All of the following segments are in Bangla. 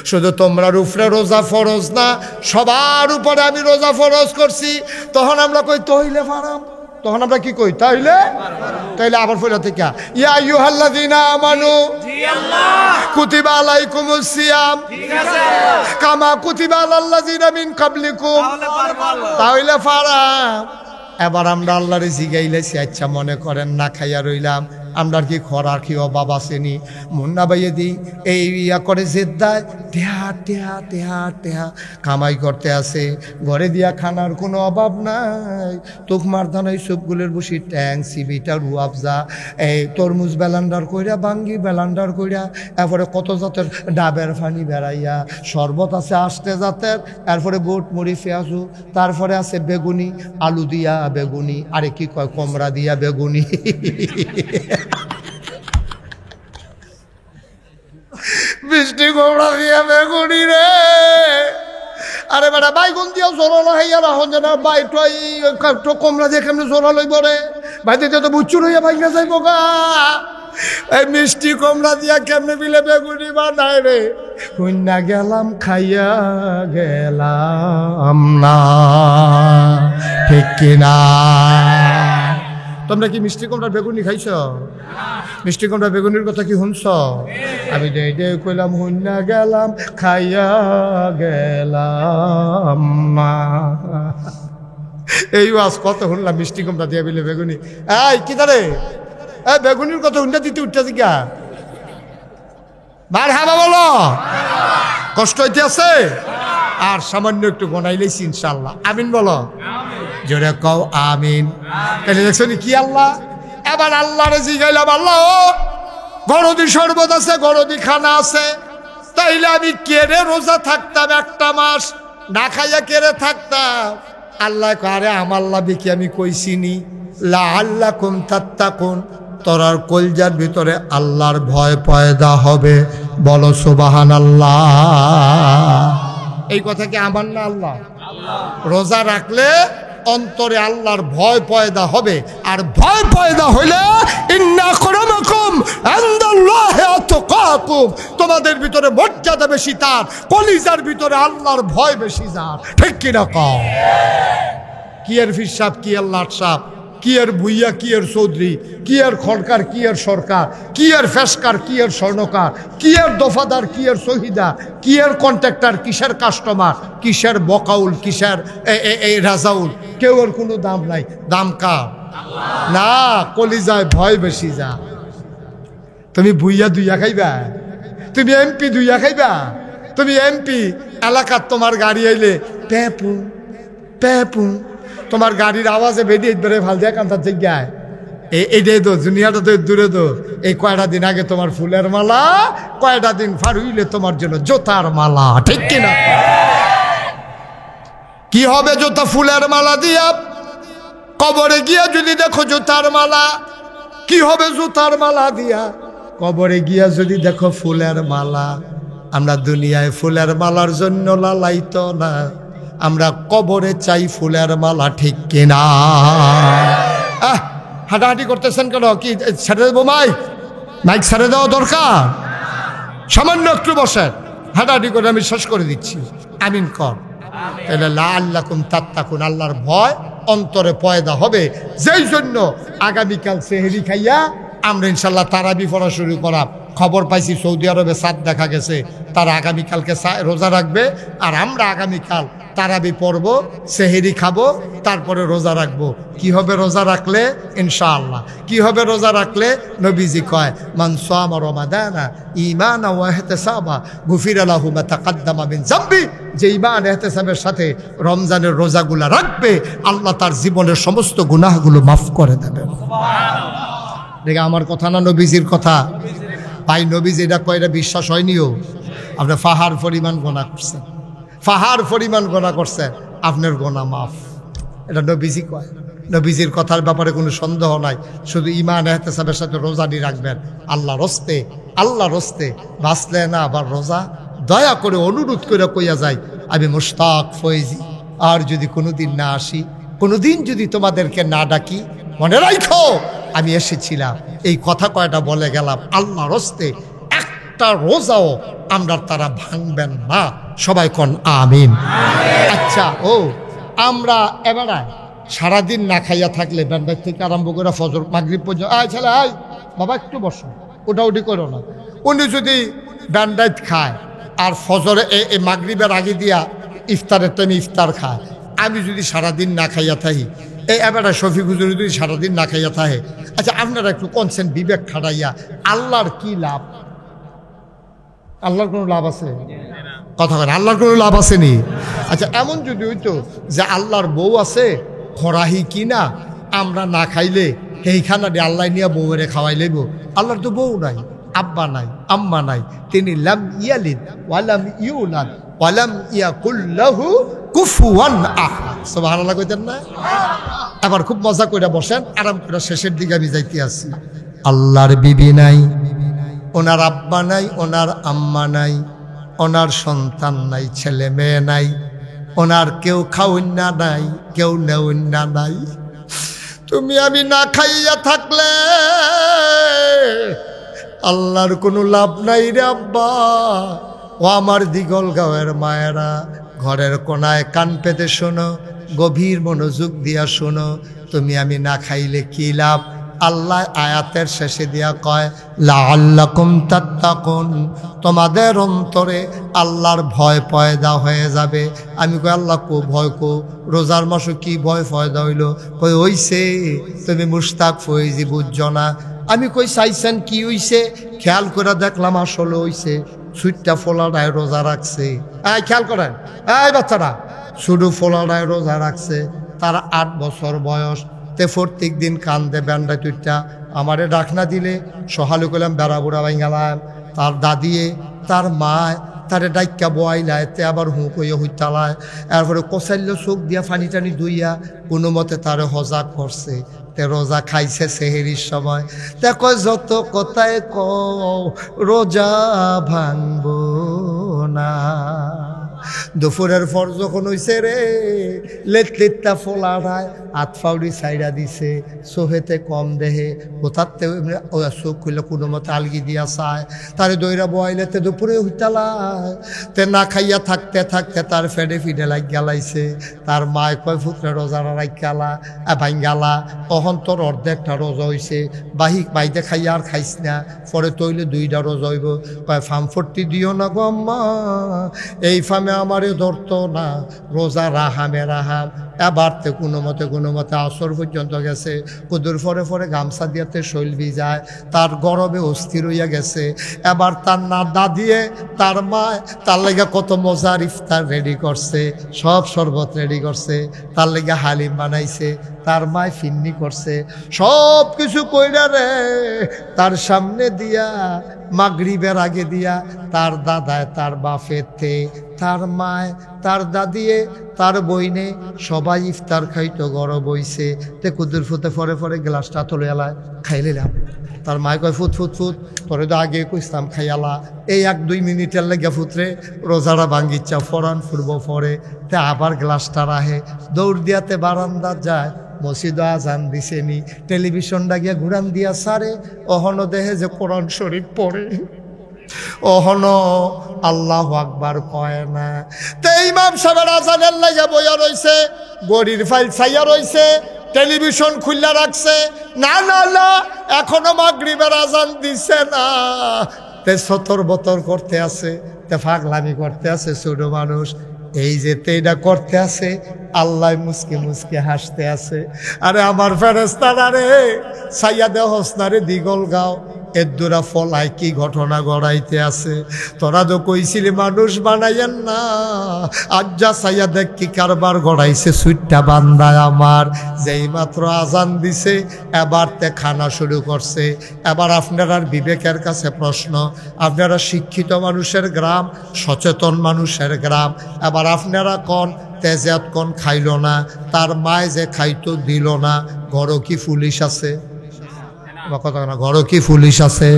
শুধু তোমরা উপরে রোজা ফরজ না, সবার উপরে আমি রোজা ফরজ করছি। তখন আমরা কই তইলে ফারাম, তখন আমরা কি কই তাইলে আবার ফেরা থেকে ইয়া আইয়ুহাল্লাযীনা আমানু জি আল্লাহ কুতিবা আলাইকুমুস সিয়াম ঠিক আছে কামা কুতিবা আলাল্লাযীনা মিন কাবলিকুম তাইলে ফারাম। এবার আমরা আল্লাহরে জিগাইলেছি, আচ্ছা মনে করেন না খাইয়া রইলাম, আমরা কি খরার কি অভাব আসেনি? মুন্না বাইয়ে দিই এই ইয়া করে জেদ্দায় টেহা কামাই করতে আসে, ঘরে দিয়া খানার কোনো অভাব নাই। তোকমার ধানাই সবগুলোর বসি ট্যাং সিবিটা রুয়াবজা এই তরমুজ বেলান্ডার কইরা বাঙ্গি বেলান্ডার কইরা, এরপরে কত জাতের ডাবের ফানি বেড়াইয়া, শরবত আছে আষ্টে জাতের, এরপরে বুট মুড়ি পেঁয়াজু, তারপরে আছে বেগুনি আলু দিয়া বেগুনি, আরে কি কয় কমরা দিয়া বেগুনি, বৃষ্টি কমরা দিয়া বেগুনি রে। আরে বেটা বাইগুন দিয়াও জোরালো হইয়া রাখুন যে না বাইটাই কমরা দিয়ে কেমনি জোরা লইব রে, ভাই দিতে তো বুচ্চুর হইয়া ভাইয়া যাইব গা। এই মিষ্টি কমরা দিয়া কেমনে বিলে বেগুনি বানায় রে, কন্যা গেলাম খাইয়া গেলাম না, ঠিক কিনা? তোমরা কি মিষ্টি কুমড়ার বেগুনি খাইছ? মিষ্টি কুমড়ার বেগুনির কথা কি শুনছ? আমি ডে কইলাম হুন্না গেলাম খাইয়া গেলাম না। এই আজ কত শুনলাম মিষ্টি কুমড়া দিয়া বিলে বেগুনি। এই কি তারে এই বেগুনির কথা হুন্না দিতে উঠতেছি গা, বার হাবা বলো, কষ্ট হইতে আছে আর সামান্য একটু গনাইলেছি ইনশাল্লাহ। আমিন বলো, জোরে কও আমিন। তাহলে দেখছো কি আল্লাহ, এবার আল্লাহরে জিগাইলাম, আল্লাহ গরদি শরবত আছে, গরদি খানা আছে, তাইলে আমি কেড়ে রোজা থাকতাম একটা মাস না খাইয়া কেড়ে থাকতাম। আল্লাহ আরে আমার লাভে কি আমি কইছিনি লাআল্লাকুম তাত্তাকুন, তোরার কলজার ভিতরে আল্লাহর ভয় পয়দা হবে, বলো সুবহানাল্লাহ। এই কথা কি আমার না আল্লাহ? রোজা রাখলে অন্তরে আল্লাহর ভয় পয়দা হবে, আর ভয় পয়দা হইলে ইন্না আকরামাকুম ইনদাল্লাহি আতকাকুম, তোমাদের ভিতরে মর্যাদা বেশি তার, কলিজার ভিতরে আল্লাহর ভয় বেশি যার, ঠিক কি না কও? কি এর ফিরসাব, কি এর লাটসাব, কি এর ভুইয়া, কি এর চৌধুরী, কি এর খড়কার, কি এর সরকার, কি এর ফেসকার, কি এর স্বর্ণকার, কি এর দফাদার, কি এর শহীদা, কি এর কন্ট্রাক্টর, কিসের কাস্টমার, কিসের বকাউল, কিসের এই রাজাউল, কেউ এর কোনো দাম নাই। দাম কার? না, কলিজায় ভয় বেশি যা। তুমি ভুইয়া দুইয়া খাইবা, তুমি এমপি দুইয়া খাইবা, তুমি এমপি এলাকার তোমার গাড়ি আইলে প্যাপু প্যাপু, তোমার গাড়ির আওয়াজে বেরিয়ে ধরে ভাল দিয়ে কান্তার জায়গায় এইটাই তো দুনিয়াটা তো দূরে তো। এই কয়টা দিন আগে তোমার ফুলের মালা, কয়টা দিন ফার হইলে তোমার জন্য জোতার মালা, ঠিক কিনা? কি হবে জোতা ফুলের মালা দিয়া? কবরে গিয়া যদি দেখো জোতার মালা, কি হবে জোতার মালা দিয়া? কবরে গিয়া যদি দেখো ফুলের মালা। আমরা দুনিয়ায় ফুলের মালার জন্য লালাইতো না, আমরা কবরে চাই ফুলের মালা, ঠিক কিনা? হাঁটাহাঁটি করতেছেন কেন? কি ছেড়ে দেবো মাইক ছেড়ে দেওয়া দরকার? সামান্য একটু বসেন, হাঁটাহাঁটি করে আমি শেষ করে দিচ্ছি। আমিন কর। তাহলে লাআল্লাকুম তাত্তাকুন, আল্লাহর ভয় অন্তরে পয়দা হবে। যেই জন্য আগামীকাল সেহরি খাইয়া আমরা ইনশাল্লাহ তারাবি পড়া শুরু করা। খবর পাইছি সৌদি আরবে সাদ দেখা গেছে, তারা আগামীকালকে রোজা রাখবে, আর আমরা আগামীকাল তারাবি পড়ব, সেহেরি খাবো, তারপরে রোজা রাখবো। কি হবে রোজা রাখলে? ইনশাআল্লাহ কি হবে রোজা রাখলে? নবীজি কয় মান সামা রমাদানা ঈমানান ওয়া ইহতিসাবা গুফিরা লাহু মা তাকাদ্দামা মিন যামবি, যে ঈমান ইহতিসাবের সাথে রমজানের রোজাগুলো রাখবে, আল্লাহ তার জীবনের সমস্ত গুনাহগুলো মাফ করে দেবে। সুবহানাল্লাহ। দেখে আমার কথা না নবীজির কথা? ভাই নবীজি এটা কয়, এটা বিশ্বাস হয়নিও? আপনি ফাহার পরিমাণ গোনা করছেন, ফাহার পরিমাণ গোনা করছেন, আপনার গোনা মাফ। এটা নবীজি কয়, নবীজির কথার ব্যাপারে কোনো সন্দেহ নাই। শুধু ঈমান ইহতিসাবের সাথে রোজাটি রাখবেন, আল্লাহর হস্তে বাঁচলে না আবার রোজা। দয়া করে অনুরোধ করে কইয়া যায়, আমি মুশতাক ফয়েজি, আর যদি কোনোদিন না আসি, কোনোদিন যদি তোমাদেরকে না ডাকি, মনে রাখো আমি এসেছিলাম। এই কথা কয়টা বলে গেলাম, আল্লাহর হস্তে একটা রোজাও আমরা তারা ভাঙবেন না। সবাই কোন আমিন। আচ্ছা, ও আমরা এবার সারাদিন না খাইয়া থাকলে ব্যান্ডার থেকে আরম্ভ করে ফজর মাগরিব পর্যন্ত, আয় ছেলে আয় বাবা একটু বসো, ওটাউটি করো না। উনি যদি ব্যান্ডাইট খায় আর ফজরে এই মাগরিবের আগে দিয়া ইফতারের টাইমে ইফতার খায়, আমি যদি সারাদিন না খাইয়া থাকি, এই এবার শফিক হুজুর যদি সারাদিন না খাইয়া থাকে, আচ্ছা আপনারা একটু কনসেন্ট বিবেক খাটাইয়া আল্লাহর কি লাভ? আল্লাহর কোনো লাভ আছে? কথা বলেন, আল্লাহর কোনো লাভ আসেনি? আচ্ছা, এমন যদি হইতো যে আল্লাহর বউ আছে, খরাহি কিনা আমরা না খাইলে সেইখানা দিয়ে আল্লাহ নিয়ে বউরে খাওয়াই লইব। আল্লাহর তো বউ নাই, আব্বা নাই, আম্মা নাই, তিনি লাম ইয়ালিদ ওয়ালাম ইউলাদ ওয়ালাম ইয়াকুল লাহু কুফুয়ান আহাদ। সুবহানাল্লাহ কইতেন না? এবার খুব মজা করে বসেন, আরাম করে শেষের দিকে আমি যাইতে আসি। আল্লাহর বিবি নাই, ওনার আব্বা নাই, ওনার আম্মা নাই, ওনার সন্তান নাই, ছেলে মেয়ে নাই, ওনার কেউ খাউন্না নাই, কেউ নেউন্না নাই। তুমি আমি না খাইয়া থাকলে আল্লাহর কোনো লাভ নাই রে আব্বা। ও আমার দিগল গাঁয়ের মায়েরা, ঘরের কোনায় কান পেতে শোনো, গভীর মনোযোগ দিয়া শোনো, তুমি আমি না খাইলে কি লাভ? আল্লাহ আয়াতের শেষে দিয়া কয় লাআল্লাকুম তাত্তাকুন, তোমাদের অন্তরে আল্লাহর ভয় পয়দা হয়ে যাবে। আমি কই আল্লাহ কো ভয় কো, রোজার মাসে কি ভয় পয়দা হইল? কই হইছে, তুমি মুশতাক ফয়েজি বুঝছো না। আমি কই চাইছেন কি হইছে? খেয়াল করে দেখলাম আসলে হইছে, সুইটটা ফোলাডায় রোজা রাখছে। খেয়াল করেন, এই বাচ্চারা শুধু ফোলাডায় রোজা রাখছে, তার 8 বছর বয়স। তে প্রত্যেক দিন কান্দে ব্যান্ডা তুইটা আমারে ডাকনা দিলে সহালু করলাম বেড়া বুড়া বাই গেলাম। তার দাদিয়ে তার মায় তারে ডাইকা বয়াইলায়, তে আবার হুঁ কইয়া হুইতালায়, এরপরে কষাইল চোখ দিয়া ফানি টানি ধুইয়া কোনো মতে তারে হজা করছে। তে রোজা খাইছে সেহেরির সময়। তে কয় যত কথায় রোজা ভাঙব না। দুপুরের পর যখন হইছে রে, লেটলিটটা ফোলাড়ায় হাত ফাউড়ি সাইডা দিছে, সোহেতে কম দেহে, কোথাতে চোখ খুলে কোনো মতে আলগি দিয়া চায়, তারে দইরা বয়াইলে তে দুপুরে হইতালায়। তে না খাইয়া থাকতে থাকতে তার ফেডে ফিডে লাগ গেলাইছে। তার মায় কয় ফুটরে রোজারা রাইকালা ভাঙ্গালা, তখন তোর অর্ধেকটা রোজা হইছে, বাহিক বাইতে খাইয়া আর খাইস না, পরে তৈলে 2টা রোজা হইব। কয় ফার্ম 40 দিও না গো আম্মা, এই ফার্মে আমারে ধরতো না, রোজা রাহামে রাহাম। এবার তে কোনো মতে আসর পর্যন্ত গেছে, কুদুর ফরে ফরে গামছা দিয়াতে শৈল ভিজায়, তার গরমে অস্থির হইয়া গেছে। এবার তার না দাদিয়ে তার মায় তার লেগে কত মজার ইফতার রেডি করছে, সব শরবত রেডি করছে, তার লেগে হালিম বানাইছে, তার মায় ফিন্নি করছে, সব কিছু কইরা রে তার সামনে দিয়া মাগরিবের আগে দিয়া তার দাদায় তার বাফেতে তার মায় তার দাদিয়ে তার বইনে সবাই ইফতার খাইতো, গরম বইছে। তে কুদুর ফুতে ফরে ফরে গ্লাসটা তুলে এলায় খাইলাম। তার মায় কয় ফুট ফুট ফুট, তোরে তো আগে কইতাম খাইয়ালা, এই 1-2 মিনিটের লেগে ফুতরে রোজারা ভাঙ্গিচ্ছা ফরান ফুরবো পরে। তে আবার গ্লাসটা রাহে, দৌড় দিয়াতে বারান্দা যায়, মসজিদ আজান দিছেনি, টেলিভিশনটা গিয়া ঘুরান দিয়া সারে, অহনো দেহে যে কোরআন শরীফ পড়ে, অহনো আল্লাহু আকবার কয় না। তে ইমাম সাহেবের আজানের লাগে বইয়া রইছে, গড়ির ফাইল ছাইয়া রইছে, টেলিভিশন খুললা রাখছে, না না না এখনো মাগরিবের আজান দিছে না। তে সতর বতর করতে আছে, তে ফাগলামি করতে আছে ছোট মানুষ। এই যে তেইটা করতে আছে, আল্লাহ মুসকে মুসকে হাসতে আছে। আরে আমার ফেরেস্তারা রে, সাইয়া দে হসনারে দিগল গাও, এদুরা ফলায় কি ঘটনা গড়াইতে আছে। তোরা তো কইছিলি মানুষ বানাইয়েন না, আজ যা সাইয়া দেখ কি কারবার গড়াইছে সুইটটা বান্দায় আমার। যেই মাত্র আজান দিছে, এবার তে খানা শুরু করছে। এবার আপনার বিবেকের কাছে প্রশ্ন, আপনারা শিক্ষিত মানুষের গ্রাম, সচেতন মানুষের গ্রাম, এবার আপনারা কোন তেজাত কোন খাইল না, তার মায় যে খাইতো দিল না, ঘরও কি পুলিশ আছে? কথা না, ঘরও কি পুলিশ আছে,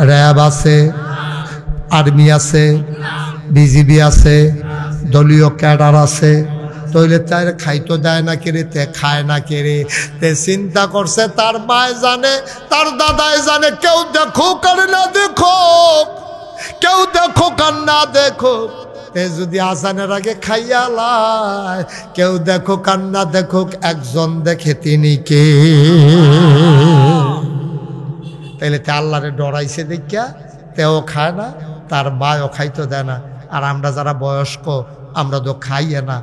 র্যাব আছে, আর্মি আছে, বিজিবি আছে, দলীয় ক্যাডার আছে, তইলে তার খাইতো দেয় না কেড়ে, তে খায় না কেড়ে। তে চিন্তা করছে তার মায় জানে, তার দাদায় জানে, কেউ দেখো করে না দেখো, কেউ দেখো কান্না দেখো, তে যদি আজানের আগে খাইয়া লাই, কেউ দেখো কান্না দেখো, একজন দেখে তিনি কে। তাইলে তে আল্লাহরে ডরাইছে দেখিয়া তেও খায় না, তার মায়ও খাইতে দেয় না। আর আমরা যারা বয়স্ক আমরা তো খাইয়ে না,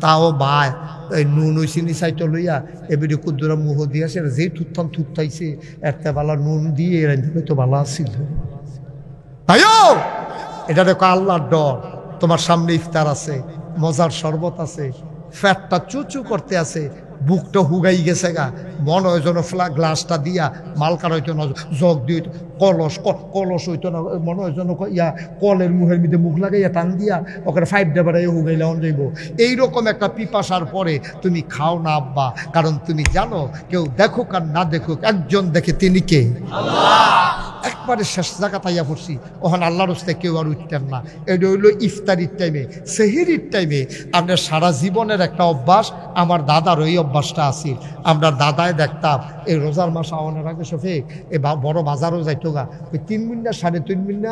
তাও বায় এই নুন ওই চিনি চাইতে লইয়া এবারে কুদ্দুরা মুহ দিয়া সেটা যেই থুত্থান থুত্তাইছে একটা বেলা নুন দিয়ে রান্ধবে তো ভালো আসছিল। ভাইও এটা দেখো আল্লাহর ডর। তোমার সামনে ইফতার আছে, মজার শরবত আছে, ফ্যাটটা চুচু করতে আছে, বুকটা হুগাই গেছে গা, মন হয় যেন গ্লাসটা দিয়া মালকার হইতো না, জগ দিয়ে কলস কলস হইতো না, মনে হয় যেন ইয়া কলের মুখের মধ্যে মুখ লাগাইয়া টান দিয়া ওখানে 5 ডাবারে হুগাইলে অন যাইব। এইরকম একটা পিপাসার পরে তুমি খাও না আব্বা, কারণ তুমি জানো কেউ দেখুক আর না দেখুক একজন দেখে তিনি কে আল্লাহ। একবারে শেষ জায়গা তাইয়া পড়ছি, ওখানে আল্লাহর হস্তে কেউ আর উঠতেন না। এটা হইল ইফতারির টাইমে, সেহরির টাইমে। আপনার সারা জীবনের একটা অভ্যাস, আমার দাদার ওই অভ্যাসটা আছিল। আমরা দাদায় দেখতাম এই রোজার মাস আওয়ানোর আগে শফিক এই বড় বাজারও যাইতো গা, ওই 3 মিনিট 3.5 মিনিট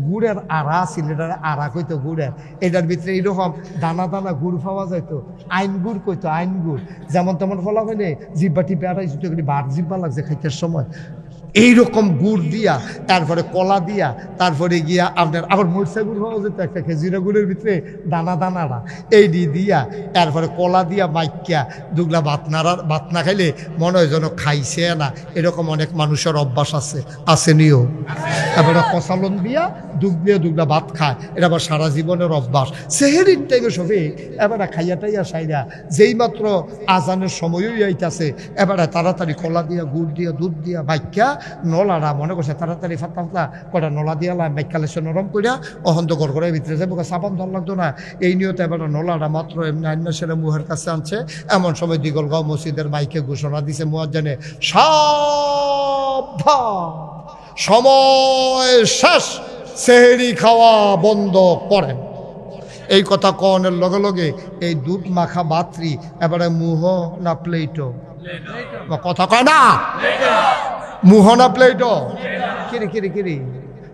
গুড়ের আড়া ছিল, এটার আড়া কইতো গুড়ের, এটার ভিতরে এইরকম দানা দানা গুড় পাওয়া যাইতো, আইন গুড় কইতো, আইন গুড়। যেমন তেমন ফলা হয়নি, জিব্বা টিপে আড়াইছো বার জিব্বা লাগছে খাইতের সময়। এইরকম গুড় দিয়া, তারপরে কলা দিয়া, তারপরে গিয়া আপনার আবার মরচা গুড় হওয়া যেত একটা খেজুরা গুড়ের ভিতরে দানা দানারা, এই দিয়া তারপরে কলা দিয়া মাইকিয়া দুগলা ভাত না খাইলে মনে হয় যেন খাইছে না। এরকম অনেক মানুষের অভ্যাস আছে, আসেনিও। এবারে কষালন দিয়া দুগলা ভাত খায়, এটা আবার সারা জীবনের অভ্যাস। সেহেরির টাইমে সবে এবারে খাইয়া টাইয়া সাইরা যেই মাত্র আজানের সময়ই আইতাছে, এবারে তাড়াতাড়ি কলা দিয়া গুড় দিয়া দুধ দিয়া মাইকিয়া নলারা মনে করছে তাড়াতাড়ি ফাতা কটা নলা দিয়া বাইকালে সে নরম করিয়া অহন্ত গড় করে ভিতরে যাবো, সাবান ধর লাগতো না। এই নিয়তে এবার নলারা মাত্র এমনি আইন সেরে মুহের কাছে আনছে। এমন সময় দিগলগাঁও মসজিদের মাইকে ঘোষণা দিছে মুয়াজ্জিনে, সাবধান, সময় শেষ, সেহরি খাওয়া বন্ধ করেন। এই কথা কনের লগে লগে এই দুধ মাখা বাত্রি এবারে মুহ না প্লেটও, কথা কয় না মুহনা প্লেটও কিরে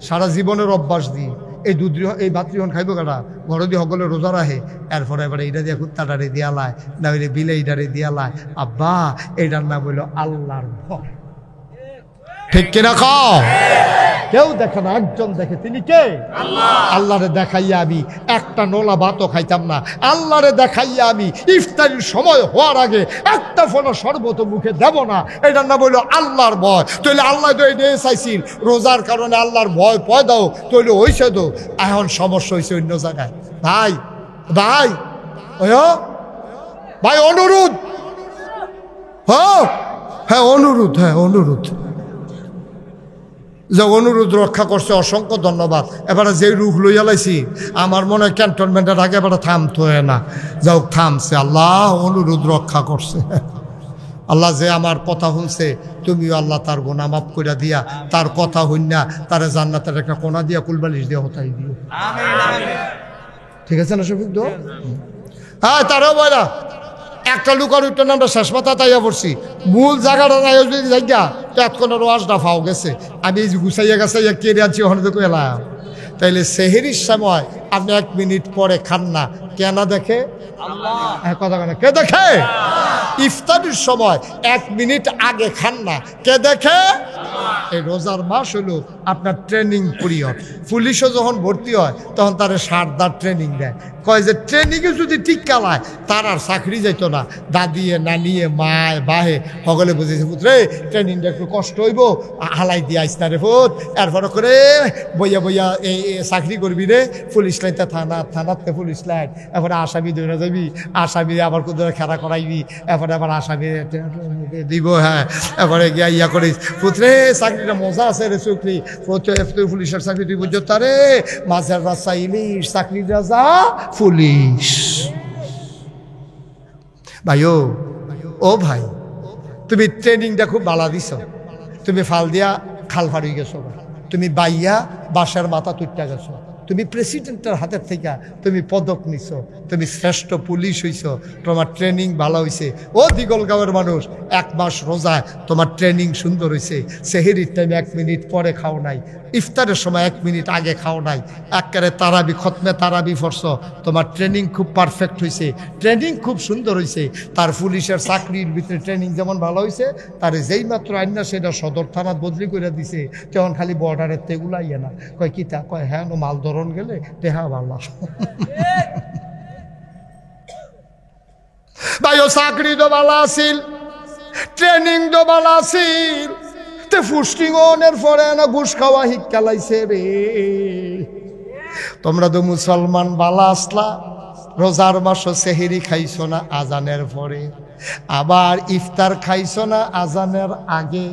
সারা জীবনের অভ্যাস দিই এই দুধ এই ভাতৃহন খাইব কাটা ঘর দিয়ে সকলে রোজা রাখে, এরপরে এবারে এইটা দিয়ে কুত্তাটারে দিয়ালায় না হইলে বিলাইটারে দিয়ালায়। আব্বা এইটার নাম হইল আল্লাহর ভয়, ঠিক কিনা কও? কেউ দেখে না, একজন দেখে, তিনি কে আল্লাহ। আল্লাহরে দেখাইয়া আমি একটা নোলা ভাতও খাইতাম না, আল্লাহরে দেখাইয়া আমি ইফতারির সময় হওয়ার আগে একটা ফোনো শরবত মুখে দেব না। এটার নাম হইল আল্লাহর ভয়। তইলে আল্লাহ তো এটা চাইছিল রোজার কারণে আল্লাহর ভয় পয়দাও, তইলে হইছে তো। এখন সমস্যা হয়েছে অন্য জায়গায়। ভাই ভাই ভাই অনুরোধ, হ্যাঁ অনুরোধ, হ্যাঁ অনুরোধ, যে অনুরোধ রক্ষা করছে অসংখ্য ধন্যবাদ। এবারে যে রুখ লইয়া লাইছি আমার মনে হয় ক্যান্টনমেন্টের আগে এবারে থামতে হয় না, যাও থামছে। আল্লাহ অনুরোধ রক্ষা করছে। আল্লাহ যে আমার কথা শুনছে তুমিও আল্লাহ তার গুনাহ মাফ কইরা দিয়া, তার কথা হইনা তারে জান্নাতের একটা কোনা দিয়া কুলবালিশ দিয়া হতাই দিও, ঠিক আছে না শফিক? তো হ্যাঁ তারও বয়রা একটা লুকার উঠতে আমরা শেষ মাথা তাইয়া পড়ছি, মূল জায়গাটা নাই যদি জায়গা তো এতক্ষণের ওয়াজটা ফাও গেছে। আমি এই গুছাইয়া গাছাইয়া কেড়ে আনছি ওখানে তো এলাম। তাইলে সেহেরির সময় আপনি 1 মিনিট পরে খান না, কেন দেখে আল্লাহ, কথা কেন কে দেখে? ইফতারির সময় 1 মিনিট আগে খান না, কে দেখে? এই রোজার মাস হলো আপনার ট্রেনিং পিরিয়ড। পুলিশও যখন ভর্তি হয় তখন তারা সারদার ট্রেনিং দেয়, কয় যে ট্রেনিংয়ে যদি ঠিক কালায় তার আর চাকরি যাইতো না। দাদিয়ে নানিয়ে মায় বাহে সকলে বুঝেছে পুত্রে ট্রেনিংটা একটু কষ্ট হইব, হালাই দিয়ে আইস না রে ফুট, এরপরে করে বইয়া বইয়া এই চাকরি করবি রে, পুলিশ লাইনটা থানাতে পুলিশ লাইন, এরপরে আসামি ধরে যাবি, আসামি আবার কোথাও খেলা করাইবি, এরপরে আবার আসামি দিব, হ্যাঁ এরপরে গিয়া ইয়া করিস পুত্রে চাকরিটা মজা আছে রে, চাকরি পুলিশের চাকরি তুই বুঝছো তারে, মাঝের রাস্তা ইলিশ, চাকরির রাজা পুলিশ। ভাইও ও ভাই, তুমি ট্রেনিংটা খুব ভালো দিছ, তুমি ফাল দিয়া খাল ফাড়ি গেছো, তুমি বাইয়া বাসার মাথা তুইটা গেছো, তুমি প্রেসিডেন্টের হাতের থেকে তুমি পদক নিছো, তুমি শ্রেষ্ঠ পুলিশ হইছ, তোমার ট্রেনিং ভালো হয়েছে। ও দিগলগাঁওয়ের মানুষ, 1 মাস রোজায় তোমার ট্রেনিং সুন্দর হয়েছে। সেহেরির টাইমে 1 মিনিট পরে খাও নাই, ইফতারের সময় 1 মিনিট আগে খাও নাই, একেবারে তারাবি খতমে তারাবি ফরছ, তোমার ট্রেনিং খুব পারফেক্ট হয়েছে, ট্রেনিং খুব সুন্দর হয়েছে। তার পুলিশের চাকরির ভিতরে ট্রেনিং যেমন ভালো হয়েছে, তার যেই মাত্র আইনা সেটা সদর থানা বদলি করে দিছে, তখন খালি বর্ডারের তেগুলাইয়ে না কয় কি তা কয় হ্যাঁ মাল ধরন গেলে দেহা ভালো। ভাই ও চাকরি তো ভালো আছিল, ট্রেনিং তো ভালো আছিল, তে ফুস্টিং অনের পরে না ঘুষ খাওয়া শিক্ষা লাইছে রে। তোমরা তো মুসলমান বালা আসলা, রোজার মাস সেহেরি খাইছো না আজানের পরে, আবার ইফতার খাইছো না আজানের আগে।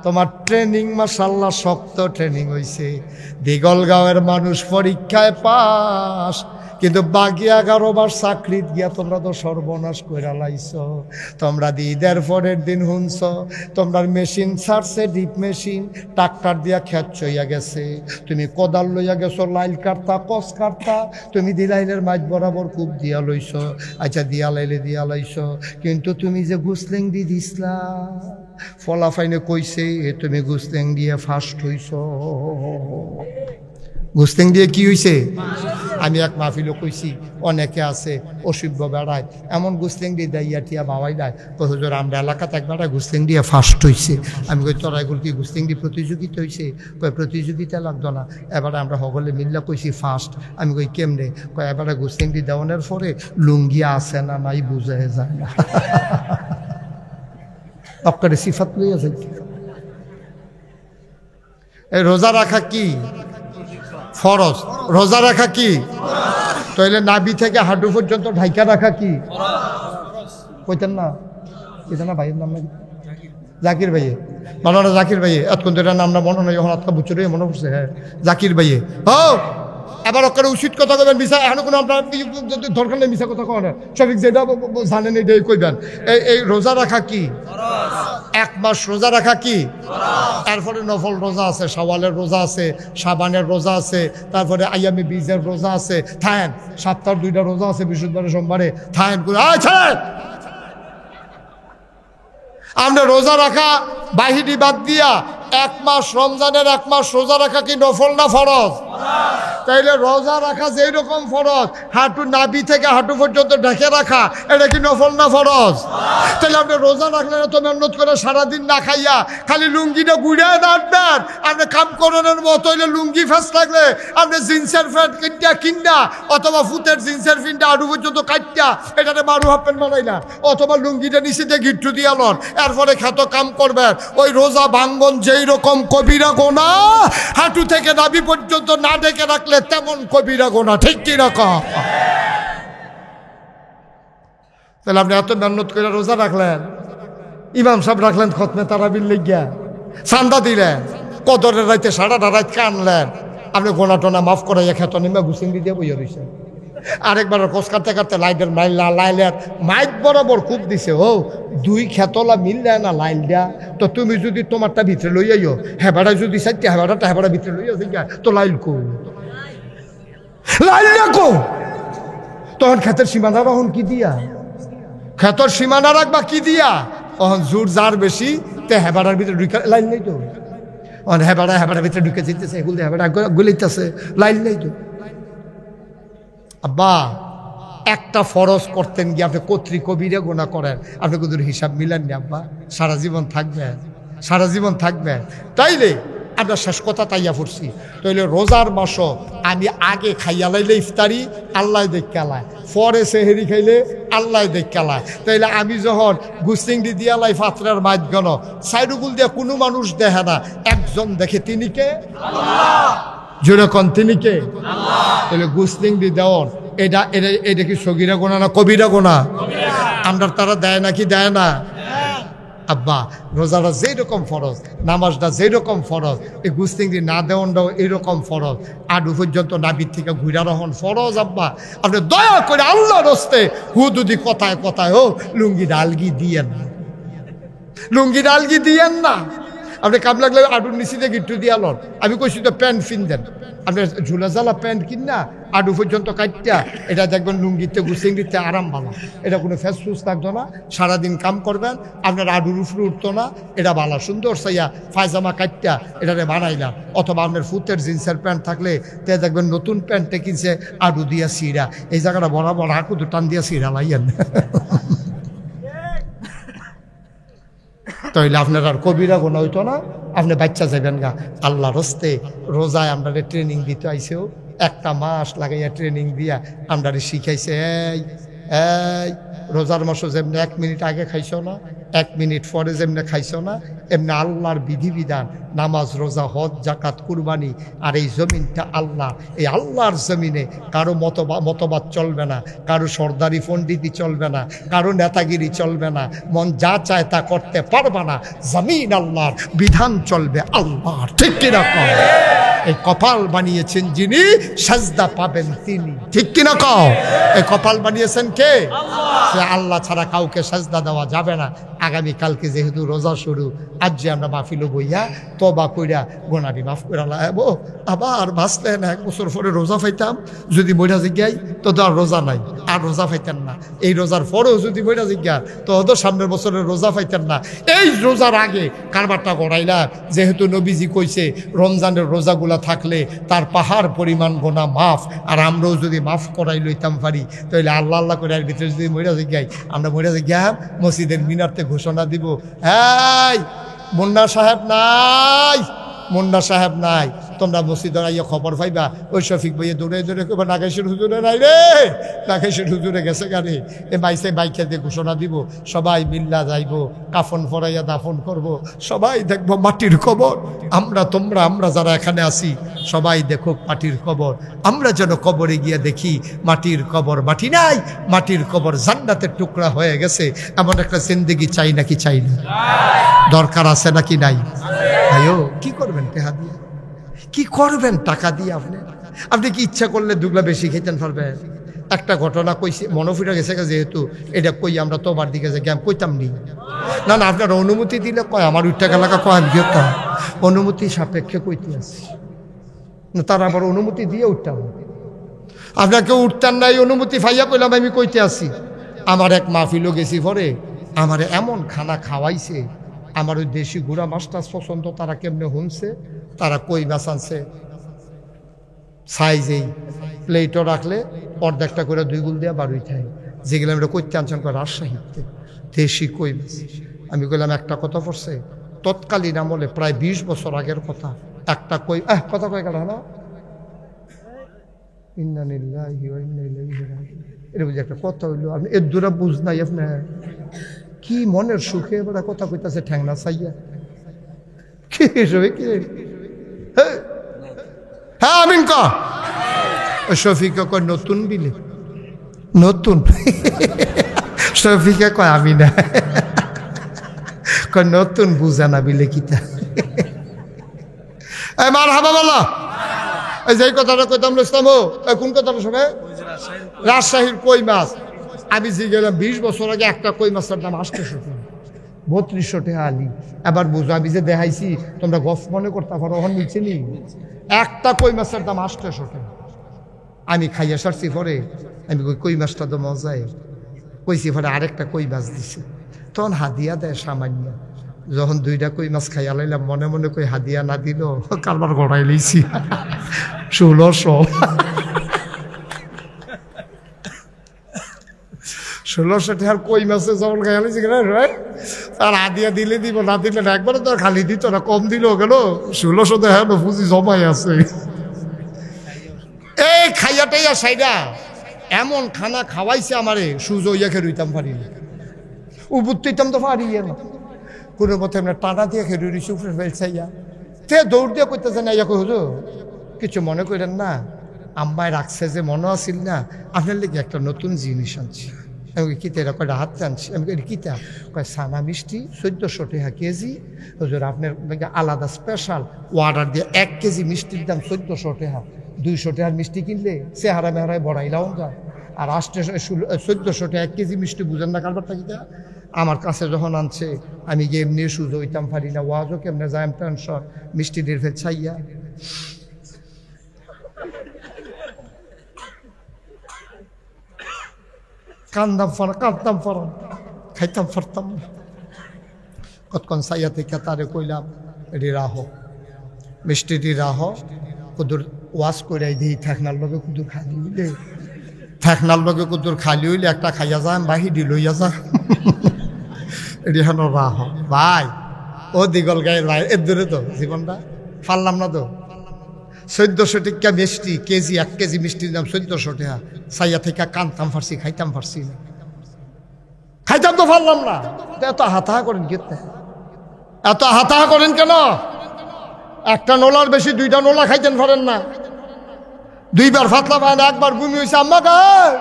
তোমার ট্রেনিং মাশাআল্লাহ শক্ত ট্রেনিং হইছে। দিগলগাঁওয়ের মানুষ পরীক্ষায় পাস, কিন্তু বাকি 11 বার চাকরিত গিয়া তোমরা তো সর্বনাশ কইরা লাইছো। তোমরা ঈদের পরের দিন শুনছ তোমরা মেশিন ছাড়ছে, ডিপ মেশিন, ট্রাক্টর দিয়া খেত চইয়া গেছে, তুমি কোদাল লইয়া গেছো লাইল কাটতা কস কাটতা, তুমি দিলাইলের মাঝ বরাবর কূপ দিয়া লইছ, আচ্ছা দিয়া লাইলে দিয়া লাইছ, কিন্তু তুমি যে গুসলেং দি দিসলা ফলাফাইনে কইছে তুমি গুসলেং দিয়ে ফার্স্ট হইছ। গুস্তেং দিয়ে কি হয়েছে? আমি এক মাহফিলও কইছি, অনেকে আছে অসভ্য বেড়ায় এমন গুস্তেং দিয়ে দাইয়া টিয়া বাবাই দেয়, হুজুর আমরা এলাকাতে এক বেড়ায় গুস্তেং দিয়ে ফার্স্ট হয়েছে। আমি কই তোরা এগুলো কি গুস্তেং দিয়ে প্রতিযোগিতা হয়েছে? কয় প্রতিযোগিতা লাগতো না, এবারে আমরা সকলে মিল্লা কইছি ফার্স্ট। আমি কই কেমনে? কয় এবারে গুস্তেং দিয়ে দেওয়ানোর পরে লুঙ্গি আছে না নাই বুঝা যায় না। অক্কারে সিফাত লইয়া যাই। এই রোজা রাখা কি ফরজ? রোজা রাখা কি? তাইলে নাভি থেকে হাঁটু পর্যন্ত ঢাইকা রাখা কি কইতেন না? কইতেন না ভাইয়ের নাম নাকি? জাকির ভাইয়ে, মাওলানা জাকির ভাইয়ে, এতক্ষণ তো এটার নামটা মনে নয়, এখন আজকে বুঝছে মনে পড়ছে। হ্যাঁ জাকির ভাইয়ে। ও এবার ওখানে উচিত কথা কবেন, মিশা এখন কোনো আপনার দরকার নেই মিশা কথা কন, সঠিক যেটা জানেন এটাই কইবেন। এই রোজা রাখা কি? 1 মাস রোজা রাখা কি? তারপরে নফল রোজা আছে, শাওয়ালের রোজা আছে, শাবানের রোজা আছে, তারপরে আইয়ামে বীজের রোজা আছে, থাকেন সপ্তাহের 2টা রোজা আছে, বৃহস্পতিবারে সোমবারে থাকেন করে। আমরা রোজা রাখা বাহিনী বাদ দিয়া 1 মাস রমজানের 1 মাস রোজা রাখা কি নফল না ফরজ? তাইলে রোজা রাখা যেই রকম ফরজ, হাঁটু নাভি থেকে হাঁটু পর্যন্ত ঢেকে রাখা, এটা কি নফল না ফরজ? তাহলে আপনি রোজা রাখলেন এত মেহনত করে সারাদিন না খাইয়া খালি লুঙ্গিটা গুড়িয়ে রাখবেন, আপনি কাম করণের মতো হইলে লুঙ্গি ফেস লাগলে আপনি জিন্সের প্যান্ট কিনা অথবা ফুতের জিন্সের প্যান্টটা হাঁটু পর্যন্ত কাটটা এটাতে মারু হাফ প্যান্ট বানাই না, অথবা লুঙ্গিটা নিচে দিয়ে গিট্টু দিয়া লন, এরপরে খেত কাম করবেন। ওই রোজা ভাঙ্গন যেই রকম কবিরা গোনা, হাঁটু থেকে নাভি পর্যন্ত না ঢেকে রাখলে তেমন কবিরা গোনা, ঠিক কি রকম? তাহলে আপনি এত মেহনত করে রোজা রাখলেন, ইমাম সাহেব রাখলেন খতমে তারাবির লেগিয়া, চান্দা দিলেন, কদরের রাইতে সারাটা রাত কানলেন, আপনি গোনা টোনা মাফ করাইয়া খেত নিমা গুসিঙ্গি দিয়ে বইয়া রয়েছেন। আরেকবার কোষ কাটতে কাটতে লাইটের লাইলের মাইক বরাবর কূপ দিছে, ও 2 খেতলা মিললে না লাইল দেয়া, তো তুমি যদি তোমারটা ভিতরে লইয়াইও, হেবাটা যদি চাইতে হেবাটা হেবাটা ভিতরে লইয়া যাই তো লাইল কো লাইল রাখো, তখন খেতের সীমানা রহন কি দিয়া? খেতর সীমানা রাখবা কি দিয়া? তখন জোর যার বেশি তে হেবাটার ভিতরে ঢুকে লাইল নেই তো, হেবাটার ভিতরে ঢুকে যেতেছে, এগুলো হেবাটা গুলিতেছে, লাইল নেই তো। আব্বা একটা ফরজ করতেন গিয়ে আপনি কর্তৃ কবিরা গোনা করেন, আপনি কিন্তু হিসাব মিলেননি আব্বা, সারা জীবন থাকবেন, সারা জীবন থাকবেন। তাইলে আমরা শেষ কথা তাইয়া পড়ছি, তাইলে রোজার মাসও আমি আগে খাইয়া লাইলে ইফতারি আল্লাহ দেখালায়, পরে সেহেরি খাইলে আল্লাহ দেখালায়। তাইলে আমি যখন গুস্তিংডি দিয়ালাই ফাতরার মাঝখানো সাইডুগুল দিয়ে কোনো মানুষ দেখে না, একজন দেখে, তিনি কে? যেরকম তিনি কে? তাহলে গুস্তিংডি দেওয়ান এটা এটা এটা কি সগিরা গোনা না কবিরা গোনা? আমরা তারা দেয় নাকি দেয় না? আব্বা রোজাটা যেই রকম ফরজ, নামাজটা যেই রকম ফরজ, এই গুস্তিংডি না দেওয়ানটাও এইরকম ফরজ, আডু পর্যন্ত নাবির থেকে ঘুরা রহন ফরজ। আব্বা আপনি দয়া করে আল্লাহর হস্তে হুদুদি কথায় কথায় ও লুঙ্গি ডালগি দিয়েন না, লুঙ্গি ডালগি দিয়েন না। আপনি কাম লাগলে আডুর নিচে গিট্টু দিয়া লন। আমি কইছি তো প্যান্ট ফিন দেন, আপনি ঝুলা জ্বালা প্যান্ট কিনা আডু পর্যন্ত কাটটা এটা দেখবেন লুঙ্গিতে গুছিংড়িতে আরাম ভালো, এটা কোনো ফ্যাস ফুস থাকতো না, সারাদিন কাম করবেন, আপনার আডুর উপরে উঠতো না, এটা ভালো সুন্দর সাইয়া ফায়জামা কাটটা এটারে বানাইলাম। অথবা আপনার ফুতের জিন্সের প্যান্ট থাকলে তে দেখবেন নতুন প্যান্টে কিনছে আডু দিয়া সিরা, এই জায়গাটা বরাবর হাঁকুদু টান দিয়া সিরা লাইয়েন। তাইলে আপনার আর কবিরা গোনা হইতো না, আপনি বাচ্চা যাবেন গা। আল্লাহ রস্তে রোজায় আমরা ট্রেনিং দিতে আইসেও 1 মাস লাগাইয়া ট্রেনিং দিয়া আমরা শিখাইছে। এই রোজার মাসও যেমনি 1 মিনিট আগে খাইছো না, 1 মিনিট পরে যেমনি খাইছো না, এমনি আল্লাহর বিধিবিধান নামাজ রোজা হজ জাকাত কুরবানি। আর এই জমিনটা আল্লাহ, এই আল্লাহর জমিনে কারো মতবাদ চলবে না, কারো সর্দারি পণ্ডিতি চলবে না, কারো নেতাগিরি চলবে না, মন যা চায় তা করতে পারবে না। জমিন আল্লাহর, বিধান চলবে আল্লাহর, ঠিক কিনা কও? এই কপাল বানিয়েছেন যিনি, সাজদা পাবেন তিনি, ঠিক কিনা কও? এই কপাল বানিয়েছেন কে? সে আল্লাহ ছাড়া কাউকে সাজদা দেওয়া যাবে না। আগামীকালকে যেহেতু রোজা শুরু, আজ যে আমরা মাহফিল বইয়া তবা কইরা গোনাবি মাফ করে লাগাবো। আবার বাঁচলেন 1 বছর পরে রোজা পাইতাম, যদি মইরা জিজ্ঞাই তো আর রোজা নাই, আর রোজা পাইতেন না। এই রোজার পরেও যদি মইরা জিজ্ঞা তো ওদের সামনের বছরের রোজা পাইতেন না। এই রোজার আগে কারবারটা গড়াইলা, যেহেতু নবীজি কইছে রমজানের রোজাগুলা থাকলে তার পাহাড় পরিমাণ গোনা মাফ, আর আমরাও যদি মাফ করাই লইতাম পারি, তাহলে আল্লাহ আল্লাহ করে এর ভিতরে যদি মইরা জিজ্ঞাই, আমরা মইরা জিজ্ঞা মসজিদের মিনারতে ঘোষণা দিব, এই মুন্না সাহেব নাই, মুন্না সাহেব নাই, তোমরা মসজিদে আইয়া খবর পাইবা। ওই শফিক ভাইয়ে দৌড়ে দৌড়ে কইবা নাগেশের হুজুরে নাই রে, নাগেশের হুজুরে গেছে গাড়ি। এ বাইসে বাইকে দিয়ে ঘোষণা দিব, সবাই মিল্লা যাইব, কাফন ফরাইয়া দাফন করব, সবাই দেখবো মাটির কবর। আমরা যারা এখানে আছি সবাই দেখো মাটির কবর। আমরা যেন কবরে গিয়ে দেখি মাটির কবর, মাটি নাই, মাটির কবর জান্নাতের টুকরা হয়ে গেছে। এমন একটা জিন্দেগি চাই নাকি চাই না? দরকার আছে নাকি নাই? ভাইও কি করবেন টাকা দিয়ে? কি করবেন টাকা দিয়ে? আপনি কি ইচ্ছা করলে দুগলা বেশি খেতেন পারবেন? একটা ঘটনা কইছি, মনে ফিরে গেছে, যেহেতু এটা কই আমরা তোবার দিকে যে গ্যাম কইতাম নি না, না আপনার অনুমতি দিলে কয়, আমার উঠটা এলাকা কয় আমি গেতাম, অনুমতি সাপেক্ষে কইতে আসি না, তার আবার অনুমতি দিয়ে উঠতাম। আপনাকে উঠতেন না, এই অনুমতি ফাইয়া কইলাম আমি কইতে আসি। আমার এক মাহফিলও গেছি পরে, আমার এমন খানা খাওয়াইছে, আমার ওই দেশি গুড়া মাছটা পছন্দ, তারা কেমনে শুনছে, তারা কই মাছ আনছে সাইজেই প্লেটও রাখলে অর্ধেকটা করে 2 গুল দেওয়া বারুই থাকে, যেগুলো আমরা করতে আনছেন করে রাজশাহীতে দেশি কই মাছ। আমি কইলাম একটা কথা পড়ছে, তৎকালীন আমলে প্রায় 20 বছর আগের কথা, একটা কই কথা কয়ে গেল না, ইন্না লিল্লাহি ওয়া ইন্না ইলাইহি রাজিউন, এটা বুঝি একটা কথা হইলো। আপনি এর দূরা বুঝ নাই, আপনার কি মনের সুখে এবার কথা কইতাছে ঠ্যাংনা চাইয়া, কি কি? হ্যাঁ আমিন ক শফিকে কয় নতুন বিলে, নতুন শফিকে কয় আমি না, কয় নতুন বুঝা না বিলে কিতা। মারহাবা বলো, এই যে কথাটা কইতাম ইসলাম, কোন কথাটা শোনে? রাজশাহীর কই মাছ। আমি যে গেলাম 20 বছর আগে, একটা কই মাছের দাম 800 টাকা, 3200 টাকা আলি। এবার বুঝো, আমি যে দেখাইছি তোমরা গফ মনে করতে পারো, ওখানে নিচে নি একটা কই মাছের দাম 800 টাকা। আমি খাইয়া সারছি পরে, আমি কই মাছটা তো মজাই কইছি, পরে আরেকটা কই মাছ দিছে, তখন হাদিয়া দেয় সামান্য। যখন 2টা কই মাছ খাইয়া লাইলাম, মনে মনে কই হাদিয়া না দিল কারবার গড়াই লইছি 1600। 1600 টাকার কই মাছে যখন খাইয়া লাইছি আর হাদিয়া দিলে দিব, না দিলে না, একবারে তো খালি দিত না, কম দিলেও গেল 1600 টাকা পুঁজি জমাই আছে। এই খাইয়াটাই সাইডা এমন খানা খাওয়াইছে আমারে, সুজো ইয়াকে রইতাম পারি না, উবুত্তিতাম তো পারি না, কোনো মতে আমরা টানা দিয়ে খেয়ে রইছি উপরে ফেলছাইয়া, তে দৌড় দিয়ে করতেছে না, ইয়া হুজুর কিছু মনে করেন না, আম্মায় রাখছে যে মনে আসিল না, আপনার লেগে একটা নতুন জিনিস আনছি। আমি কিতা এরা কয়টা হাত টানছি, আমি কিতা কয় সানা মিষ্টি 1400 টাকা কেজি, হুজুর আপনার আলাদা স্পেশাল অর্ডার দিয়ে 1 কেজি মিষ্টির দাম 1400 টাকা। 200 টাকার মিষ্টি কিনলে চেহারা মেহারায় বড়াইলাম যায়, আর 1400 টাকা 1 কেজি মিষ্টি বুঝেন না কারবারটা কিতা? আমার কাছে যখন আনছে আমি গিয়ে এমনি সুযোগ হইতাম পারি না, ওয়াজও কেমনে যাই টেনশন, মিষ্টি দিয়ে ফের ছাইয়া কাঁদতাম খাইতাম পারতাম না। কতক্ষণ ছাইয়া থেকে তারে কইলাম এটি রাহ মিষ্টিটি রাহ, কুদুর ওয়াশ করে দিই থাকনার লগে কুদুর খালি হইলে, থাকনার লগে কুদুর খালি হইলে একটা খাইয়া যান বাহিরি লইয়া যা এটি হেন রাহ ভাই। ও দিগল গায়ের ভাই এর দূরে তো জীবনটা পারলাম না তো। 1400 টাকা মিষ্টি কেজি, 1 কেজি মিষ্টির দাম 1400 টাকা। ছাইয়া থেকে কানতাম পারছি, খাইতাম পারছি না, খাইতাম তো পারলাম না। এত হাতাহা করেন কেতে, এত হাতাহা করেন কেন? একটা নোলার বেশি 2টা নোলা খাইতেন পারেন না, 2বার ফাতলা পায় না, 1বার বমি হয়েছে আম্মা গায়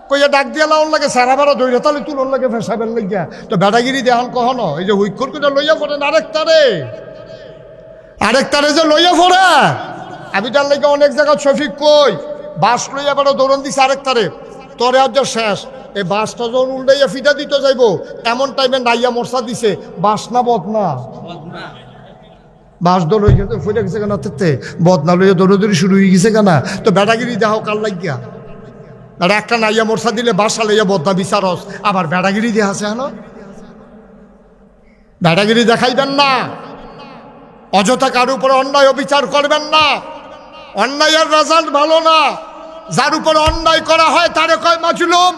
কইয়া ডাক দিয়া লাউন লাগে, সারা বারো দৈরা তালে তুলন লাগে ফেসাবেন লাগিয়া। তো বেটাগিরি দেখান কখনো এই যে হুইকর করে লইয়া পড়েন আরেকটারে যে লইয়া পড়ে। আমি তার লাগে অনেক জায়গা শফিক কই বাস লইয়া বারো দৌড়ন দিছে আরেকটারে, তোরে আজ শেষ। এই বাসটা যখন উল্টাইয়া ফিটা দিতে যাইব এমন টাইমে নাইয়া মশা দিছে, বাস না বদনা, বাস দৌড় হয়ে গেছে ফুটে গেছে কেন, বদনা লইয়া দৌড়ি শুরু হয়ে গেছে কেনা। তো বেটাগিরি দেখাও কার লাগিয়া, আর একটা নাইয়া মশা দিলে বাসা লইয়া বদনা বিচারস, আবার বেটাগিরি দেখা আছে হেন। বেটাগিরি দেখাইবেন না, অযথা কারো উপরে অন্যায় অবিচার করবেন না। অন্যায়ের রেজাল্ট ভালো না। যার উপরে অন্যায় করা হয় তারে কয় মাজলুম।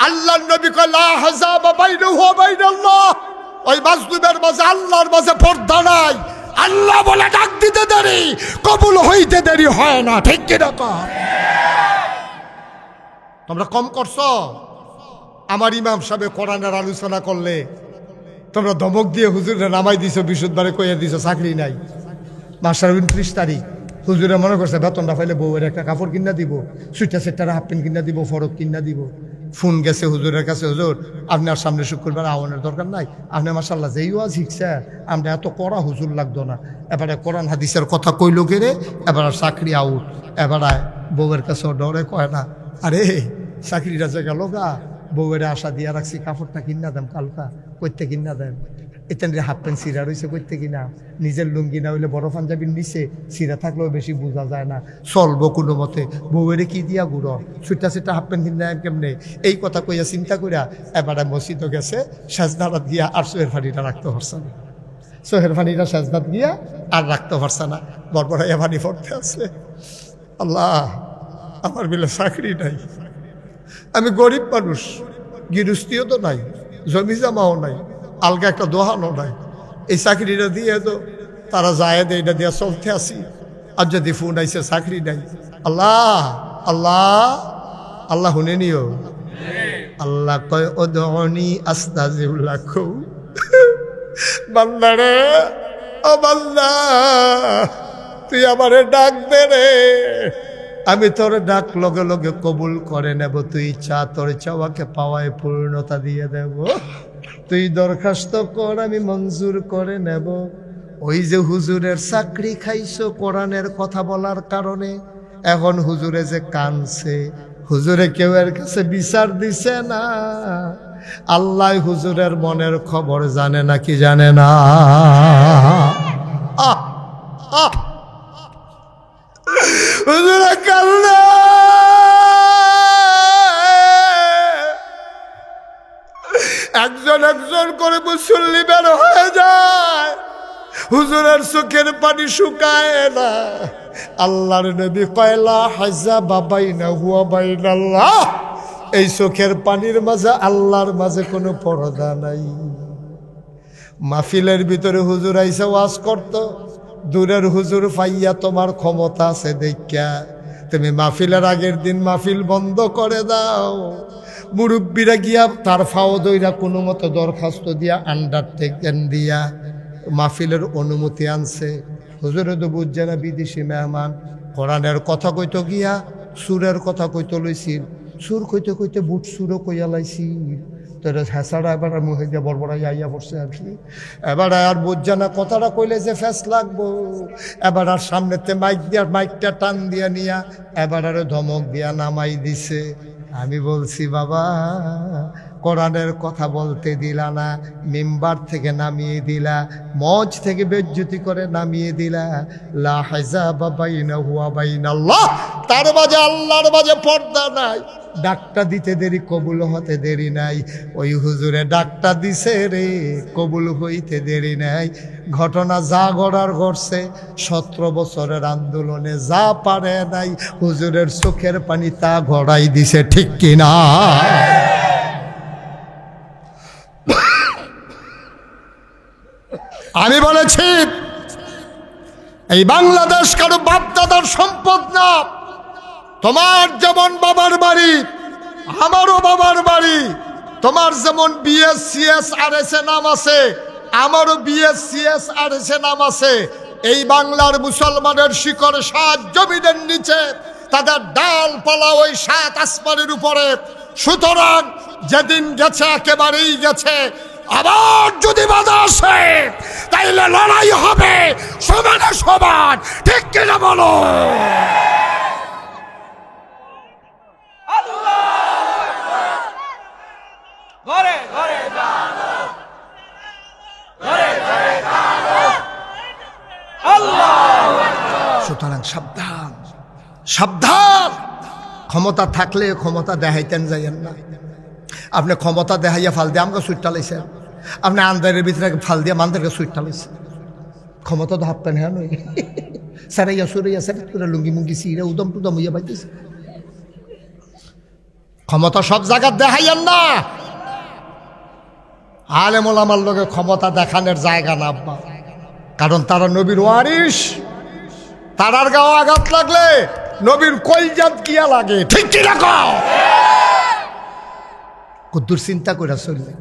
আল্লাহর নবী কয় লা হাজাবা বাইনাহু ওয়া বাইনাল্লাহ, ওই মাজলুমের মাঝে আল্লাহর মাঝে পর্দা নাই। আল্লাহ বলে ডাক দিতে দেরি, কবুল হইতে দেরি হয় না, ঠিক কি না? তোমরা কম করছো। আমার ইমাম সাহেব কোরআনের আলোচনা করলে তোমরা ধমক দিয়ে হুজুরে নামাই দিছো, বিশুদ্ধবারে কইয়া দিছো চাকরি নাই। মাসের 29 তারিখ হুজুরে মনে করছে বেতনটা পাইলে বউয়ের একটা কাপড় কিনা দিব, সুইটা সেটার হাফ প্যান্ট কিনা দিব, ফরক কিনা দিব। ফোন গেছে হুজুরের কাছে, হুজুর আপনার সামনে শুক্রবার আওয়ানের দরকার নাই, আপনি মাশাআল্লাহ যেই ওয়াজ শিখছে আমরা এত কড়া হুজুর লাগতো না। এবারে কোরআন হাদিসের কথা কইল কেড়ে, এবার চাকরি আউট। এবারে বউয়ের কাছে ডরে কয় না, আরে চাকরিটা যে গেল গা, বউয়ের আশা দিয়া রাখছি কাপড়টা কিনা দেন কালকা, কইতে কিনা দেন। এতেন হাফ প্যান্ট সিরা রয়েছে কইতে কিনা, নিজের লুঙ্গি না হইলে বড় পাঞ্জাবির নিচে সিরা থাকলেও বেশি বোঝা যায় না, চলবো কোনো মতে। বউয়েরে কি দিয়া গুড়ো, ছুটা সেটা হাফ প্যান্ট কিনা কেমনে, এই কথা কইয়া চিন্তা করিয়া এবারে মসজিদও গেছে, সাজদাটা দিয়া আর সোহের ফানিটা রাখতে পারছে না। সোহের ফানিটা সাজদাত গিয়া আর রাখতে পারছে না, বড়বড়াইয়া ফানি পড়তে আছে। আল্লাহ আমার বিলে চাকরি নাই, আমি গরিব মানুষ, গৃহস্থীও তো নাই, জমি জামাও নাই, আলগা একটা দোহানও নাই। এই চাকরিটা দিয়ে তো তারা যায় দেয়, এটা দিয়ে চলতে আসি। আর যদি ফোন আইসে চাকরি নাই, আল্লাহ আল্লাহ আল্লাহ শুনে নিও। আল্লাহ কয় ওদনি আস্তাজিব লাকুম, বান্দারে ও বান্দা তুই আমারে ডাক দে রে, আমি তোর ডাক লগে লগে কবুল করে নেব। তুই চা, তোর চাওয়াকে পাওয়ায় পূর্ণতা দিয়ে দেব। তুই দরখাস্ত কর, আমি মঞ্জুর করে নেব। ওই যে হুজুরের চাকরি খাইছো কোরআনের কথা বলার কারণে, এখন হুজুরে যে কানছে, হুজুরে কেউ এর কাছে বিচার দিছে না। আল্লাহ হুজুরের মনের খবর জানে নাকি জানে না? হুজুরে কান্না, একজন একজন করে মুসল্লি বের হয়ে যায়, হুজুরের চোখের পানি শুকায় না। আল্লাহর নবী কয়লা হাজাবা বাইনাহু ওয়া বাইনাল্লাহ, এই চোখের পানির মাঝে আল্লাহর মাঝে কোনো পর্দা নাই। মাহফিলের ভিতরে হুজুর আইসা ওয়াজ করত, দূরের হুজুর পাইয়া তোমার ক্ষমতা আছে দেখা তুমি মাহফিলের আগের দিন মাহফিল বন্ধ করে দাও। মুরব্বীরা গিয়া তার ফাও দইরা কোনো মতো দরখাস্ত দিয়া আন্ডারটেকেন দিয়া মাহফিলের অনুমতি আনছে। হুজুরে তো বুঝছে না বিদেশি মেহমান, কোরআনের কথা কইতো গিয়া সুরের কথা কইতো লইছিল, সুর কইতে কইতে বুট সুরও কইয়া লাইছিল। তোর হেঁচারা এবার মুখে দিয়ে বড়বড়াই আইয়া পড়ছে আর কি। এবার আর বুঝছে না কথাটা কইলে যে ফেস লাগবো। এবার আর সামনেতে মাইক দিয়া মাইকটা টান দিয়া নিয়া এবার আর ধমক দিয়া নামাই দিছে। আমি বলছি বাবা কোরআনের কথা বলতে দিলা না, মিম্বার থেকে নামিয়ে দিলা, মঞ্চ থেকে বেজ্জতি করে নামিয়ে দিলা। লা হিজাবা বাইনাহু ওয়া বাইনাল্লাহ, তার মাঝে আল্লাহর মাঝে পর্দা নাই। ডাকটা দিতে দেরি, কবুল হতে দেরি নাই। ওই হুজুরে ডাকটা দিছে রে, কবুল হইতে দেরি নাই। ঘটনা যা গড়ার ঘটছে, 17 বছরের আন্দোলনে যা পারে নাই, হুজুরের চোখের পানি তা গড়াই দিছে, ঠিক কিনা? আমি বলেছি এই বাংলাদেশ কারো বাপদাদার সম্পদ না। তোমার যেমন বাবার বাড়ি, আমারও বাবার বাড়ি। তোমার যেমন বিএসসিএস আর এস এ নাম আছে, আমারও বিএসসিএস আর এস এ নাম আছে। এই বাংলার মুসলমানের শিকড় 7 জমিনের নিচে, তাদের ডালপালা ওই 7 আসমানের উপরে। সুতরাং যেদিন গেছে একেবারেই গেছে। আবার যদি বাধা আসে তাইলে লড়াই হবে সমানে সমান, ঠিক কিনা বলো? সুতরাং সাবধান, সাবধান। ক্ষমতা থাকলে ক্ষমতা দেখাইতেন যাইয়েন না। আপনি ক্ষমতা দেখাইয়া ফাল দিয়ে আমাকে সুইটটা লাইছেন, আপনি আন্দারের ভিতরে ফাল দিয়ে মানদেরকে সুইটটা লাইছেন। ক্ষমতা তো হাঁপতেন, হ্যাঁ নই সারাইয়া সুরাইয়া সেফেট করে লুঙ্গি মুঙ্গি সিরে উদম টুদম হইয়া পাইতেছে। ক্ষমতা সব জায়গায় দেখাইয়েন না। আলেম ওলামার লোকে ক্ষমতা দেখানোর জায়গা না আব্বা, কারণ তারা নবীর ওয়ারিস। তারার গাও আঘাত লাগলে নবীর কলজাত কিয়া লাগে, ঠিক কি রাখো? কদ্দুর চিন্তা করে চললে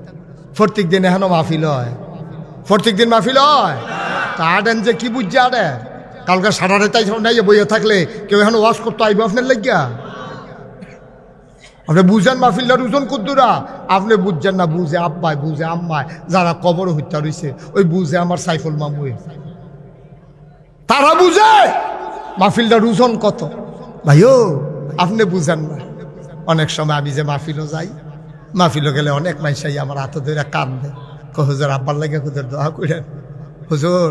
প্রত্যেক দিন এখনো মাহফিল হয়, প্রত্যেক দিন মাহফিল হয়। তা আডেন যে কি বুঝছে আডে, কালকে সারা তাই নাই বইয়ে থাকলে কেউ এখন ওয়াশ করতে আইব আপনার লাগিয়া? আপনি বুঝেন মাহফিলটার ওজন কদ্দুরা? আপনি বুঝছেন না, বুঝে আব্বাই, বুঝে আম্মায়, যারা কবর হত্যা রয়েছে ওই বুঝে আমার সাইফুল মামুয়ে, তারা বুঝে মাহফিলটার ওজন কত। ভাইও আপনি বুঝেন না। অনেক সময় আমি যে মাহফিলও যাই, মাহফিলও গেলে অনেক মাইসাই আমার হাতে ধরে কান্দে, হুজুর আব্বার লাগে হুজুর দোয়া করেন। হুজুর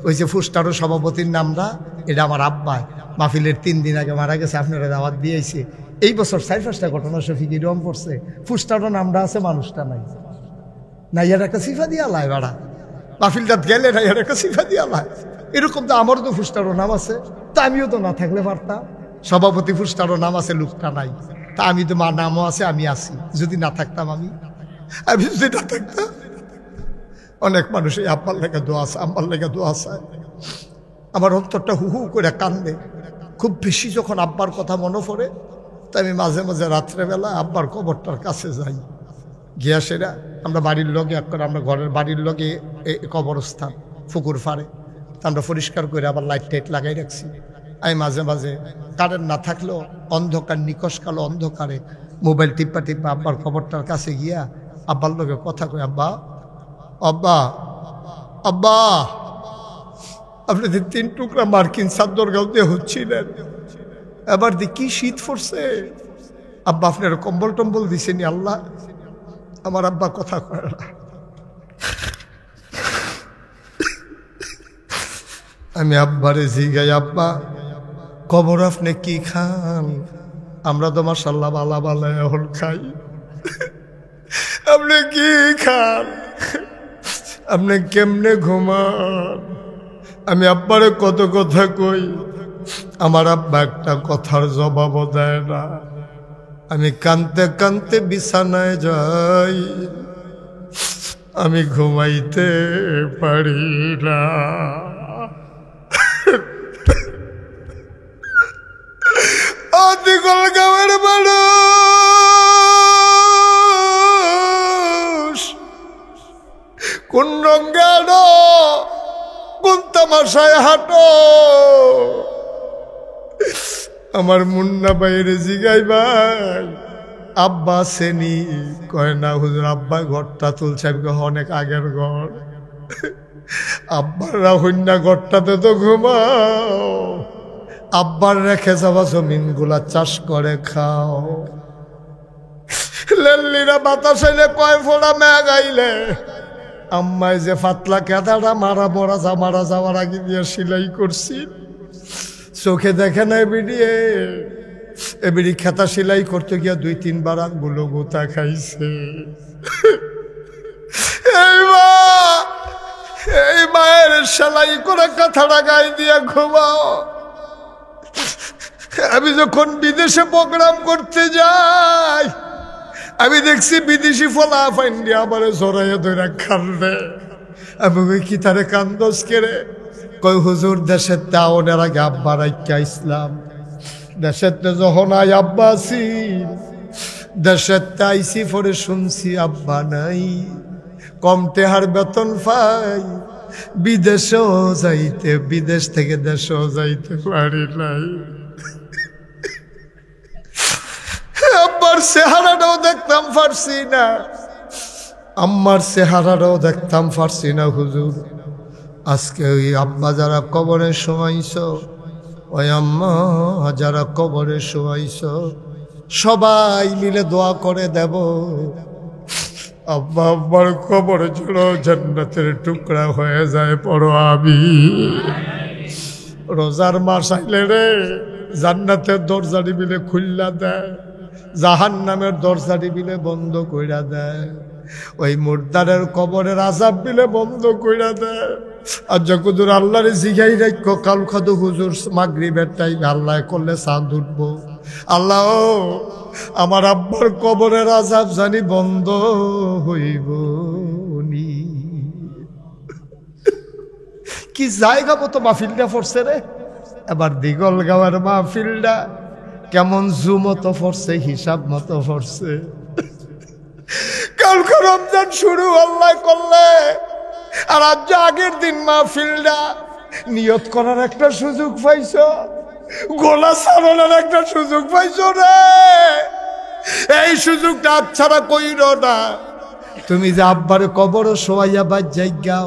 ওই যে ফুস্টারও সভাপতির নামটা, এটা আমার আব্বাই মাহফিলের 3 দিন আগে মারা গেছে, আপনারা দাওয়াত দিয়েছে। এই বছর 4-5টা ঘটনা শফিক এরকম পড়ছে, ফুস্টারও নামটা আছে, মানুষটা নাই। নাইয়ার একটা সিফা দিয়া লাই বাড়া, মাহফিলটা গেলে নাইয়ার একটা সিফা দিয়া লাই। এরকম তো আমারও তো ফুস্টারও নাম আছে, তা আমিও তো না থাকলে পারতাম। সভাপতি ফুস্টারও নাম আছে, লোকটা নাই। তা আমি তো মা নামও আছে, আমি আছি। যদি না থাকতাম আমি যদি না থাকতাম। অনেক মানুষ এই আব্বার লেগে দোয়া আছে, আম্বার লেগে দোয়া আছে। আমার অন্তরটা হু হু করে কান্দে। খুব বেশি যখন আব্বার কথা মনে পড়ে, তাই আমি মাঝে মাঝে রাত্রেবেলা আব্বার কবরটার কাছে যাই। গিয়া সেরা আমরা বাড়ির লগে করে, আমরা ঘরের বাড়ির লগে কবরস্থান পুকুর ফাড়ে, আমরা পরিষ্কার করে আবার লাইট টাইট লাগাই রাখছি। আমি মাঝে মাঝে কারেন্ট না থাকলেও অন্ধকার, নিকশ কালো অন্ধকারে মোবাইল টিপা টিপা আব্বার খবরটার কাছে গিয়া আব্বার লোকে কথা কই, আব্বা আব্বা আব্বা, আপনি যে 3 টুকরা মার্কিন চাদর গাও দিয়ে হচ্ছিলেন, এবার দি কি শীত পড়ছে আব্বা, আপনার কম্বল টম্বল দিছেনি আল্লাহ? আমার আব্বা কথা কয় না। আমি আব্বারে জিগাই, আব্বা কবর আপনি কি খান? আমরা তো মাশাআল্লাহ বালা বালা এখন খাই, আপনি কি খান? আপনি কেমনে ঘুমান? আমি আব্বারে কত কথা কই, আমার আব্বা একটা কথার জবাবও দেয় না। আমি কানতে কানতে বিছানায় যাই, আমি ঘুমাইতে পারি না। গাঁয়ের মানুষ কোন রঙে আনো, কোন তামাশায় হাঁটো? আমার মুন্না বাইরে জিগাই, ভাই আব্বা সেনি? কয় না হুজুর, আব্বা ঘরটা তুলছে। আমি অনেক আগের ঘর, আব্বারা হইনা ঘরটাতে তো ঘুমাও, আব্বার রেখে যাওয়া জমিন গুলা চাষ করে খাও। লেল্লিরা বাতাস আইলে কয় ফোড়া মেঘ আইলে আম্মাই যে পাতলা কেদাটা মারা যাওয়ার আগে দিয়ে সেলাই করছি, চোখে দেখে না এবিডি খেতা সেলাই করতে গিয়া 2-3 বার আঙ্গুলো গোতা খাইছে। এই মায়ের সেলাই করে কাঁথাটা গায়ে দিয়ে ঘুমাও। আমি যখন বিদেশে প্রোগ্রাম করতে যাই, আমি দেখছি বিদেশি ফলা ফাইন্ডি আমার জড়াইয়া ধরে কান্দে। আমি ওই কি তারে কান্দস কেড়ে কই হুজুর দেশের তাওনের আগে আব্বা রাইকা ইসলাম, দেশের যখন আই আব্বা আছি, দেশের তাইছি পরে শুনছি আব্বা নাই, কম টেহার বেতন পাই, বিদেশ থেকে দেশেও যাইতে পারি নাই। আব্বার চেহারাটাও দেখতাম পারছি না, আম্মার চেহারাটাও দেখতাম পারছি না হুজুর। আজকে ওই আব্বা যারা কবরে শোয়াইছ, ওই আম্মা যারা কবরে শোয়াইছ, সবাই মিলে দোয়া করে দেব আব্বা আব্বার কবরে ছিল জান্নাতের টুকরা হয়ে যায় পড়ো আমি। রোজার মাস আইলে রে জান্নাতের দরজাটি মিলে খুললা দেয়, জাহান্নামের দরজাটি মিলে বন্ধ কইরা দেয়, ওই মুর্দারের কবরের আযাব মিলে বন্ধ কইরা দেয়। আর যখন আল্লাহর জিগাই রাখো কাল খাদু হুজুর মাগরিবের টাইমে আল্লাহ করলে চাঁদ উঠবো, আল্লাহ আমার আব্বার কবরের আযাব জানি বন্ধ হইব নি। কি জায়গা মতো মাহফিলটা পড়ছে রে, এবার দিগল গাওয়ার মাহফিলটা কেমন জু মতো পড়ছে, হিসাব মতো পড়ছে। কালকে রমজান শুরু আল্লাহ করলে, আর আজ আগের দিন মাহফিলটা নিয়ত করার একটা সুযোগ পাইছ, গোলা সারানোর একটা সুযোগ পাইছ রে। এই সুযোগটা আচ্ছাড়া কইরো না। তুমি যে আব্বার কবর শোয়াইয়া বাদ যাইগাও,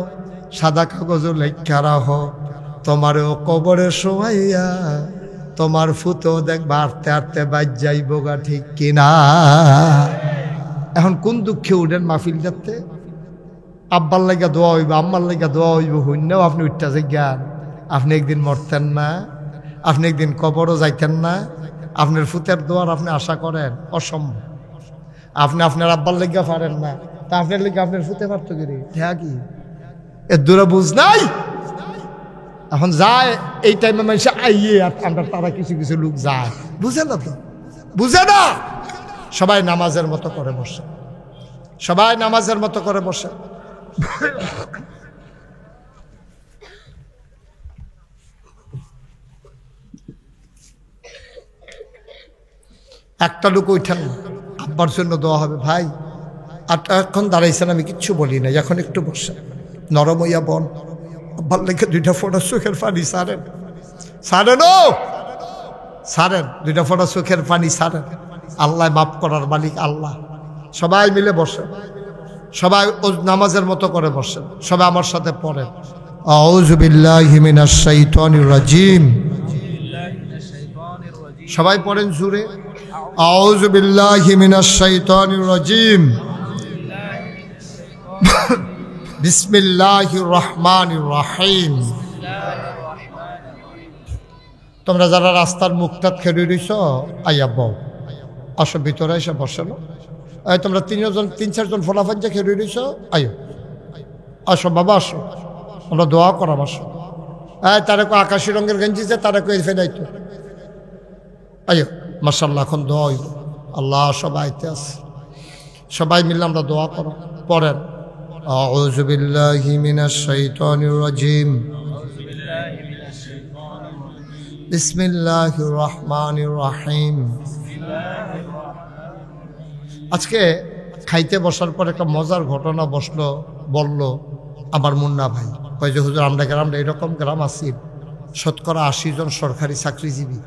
সাদা কাগজ লেখা রাখ, তোমারও কবরে শোয়াইয়া তোমার ফুতো দেখবা আরতে আরতে বাদ যাইব গা, ঠিক কিনা? এখন কোন দুঃখে উঠেন মাহফিল যাতে? আব্বার লাগা দোয়া হইব, আম্মার লাগা দোয়া হইব, হইনাও আপনি উঠতে যাইগান। আপনি একদিন মরতেন না, আপনি একদিন কবরও যাইতেন না, আপনার ফুতের দোয়ার আপনি আশা করেন? অসম্ভব। আপনি আপনার আব্বার লেগা পারেন না, তা আপনার লেগে আপনার ফুতে পারত কি? হ্যাঁ কি এর দূরে বুঝ নাই? এখন যায় এই টাইমে মানুষ আইয়ে, আর আমরা তারা কিছু কিছু লোক যায়, বুঝে না তো, বুঝে না। সবাই নামাজের মতো করে বসে, সবাই নামাজের মতো করে বসে। একটা লোক উঠেন না, আব্বার জন্য দোয়া হবে। ভাই আর এখন দাঁড়াইছেন, আমি কিচ্ছু বলি না, এখন একটু বসে নরম হইয়া বন, আব্বার লেগে 2টা ফোঁটা চোখের পানি সারেন, সারেন ও সারেন, 2টা ফোঁটা চোখের পানি সারেন। আল্লাহ মাফ করার মালিক আল্লাহ। সবাই মিলে বসে, সবাই নামাজের মতো করে বসেন, সবাই আমার সাথে পড়েন আউযু বিল্লাহি মিনাশ শাইতানির রাজিম। সবাই পড়েন জুড়ে আউযু বিল্লাহি মিনাশ শাইতানির রাজিম, বিসমিল্লাহির রহমানির রহিম। তোমরা যারা রাস্তার মুখটাত খেয়ে রইছ, আইয়া বউ আসো ভিতরে এসে বসে না। এই তোমরা 3-4জন ফলাফল যে খেয়ে রইছ, আইও আসো বাবা, আসো আমরা দোয়া করাম, আসো। তারা আকাশি রঙের গেঞ্জি যে তারা কই ফেলাইতো, আইও মাশাআল্লাহ। এখন দোয়া হইব, আল্লাহ সবাইতে আছে, সবাই মিলে আমরা দোয়া করো। পড়েন আউযু বিল্লাহি মিনাশ শাইতানির রাজিম, বিসমিল্লাহির রহমানির রহিম। আজকে খাইতে বসার পর একটা মজার ঘটনা বলল আমার মুন্না ভাই। কয় যে হুজুর আমরা গ্রামটা এরকম গ্রাম আছি, শতকরা 80 জন সরকারি চাকরিজীবী,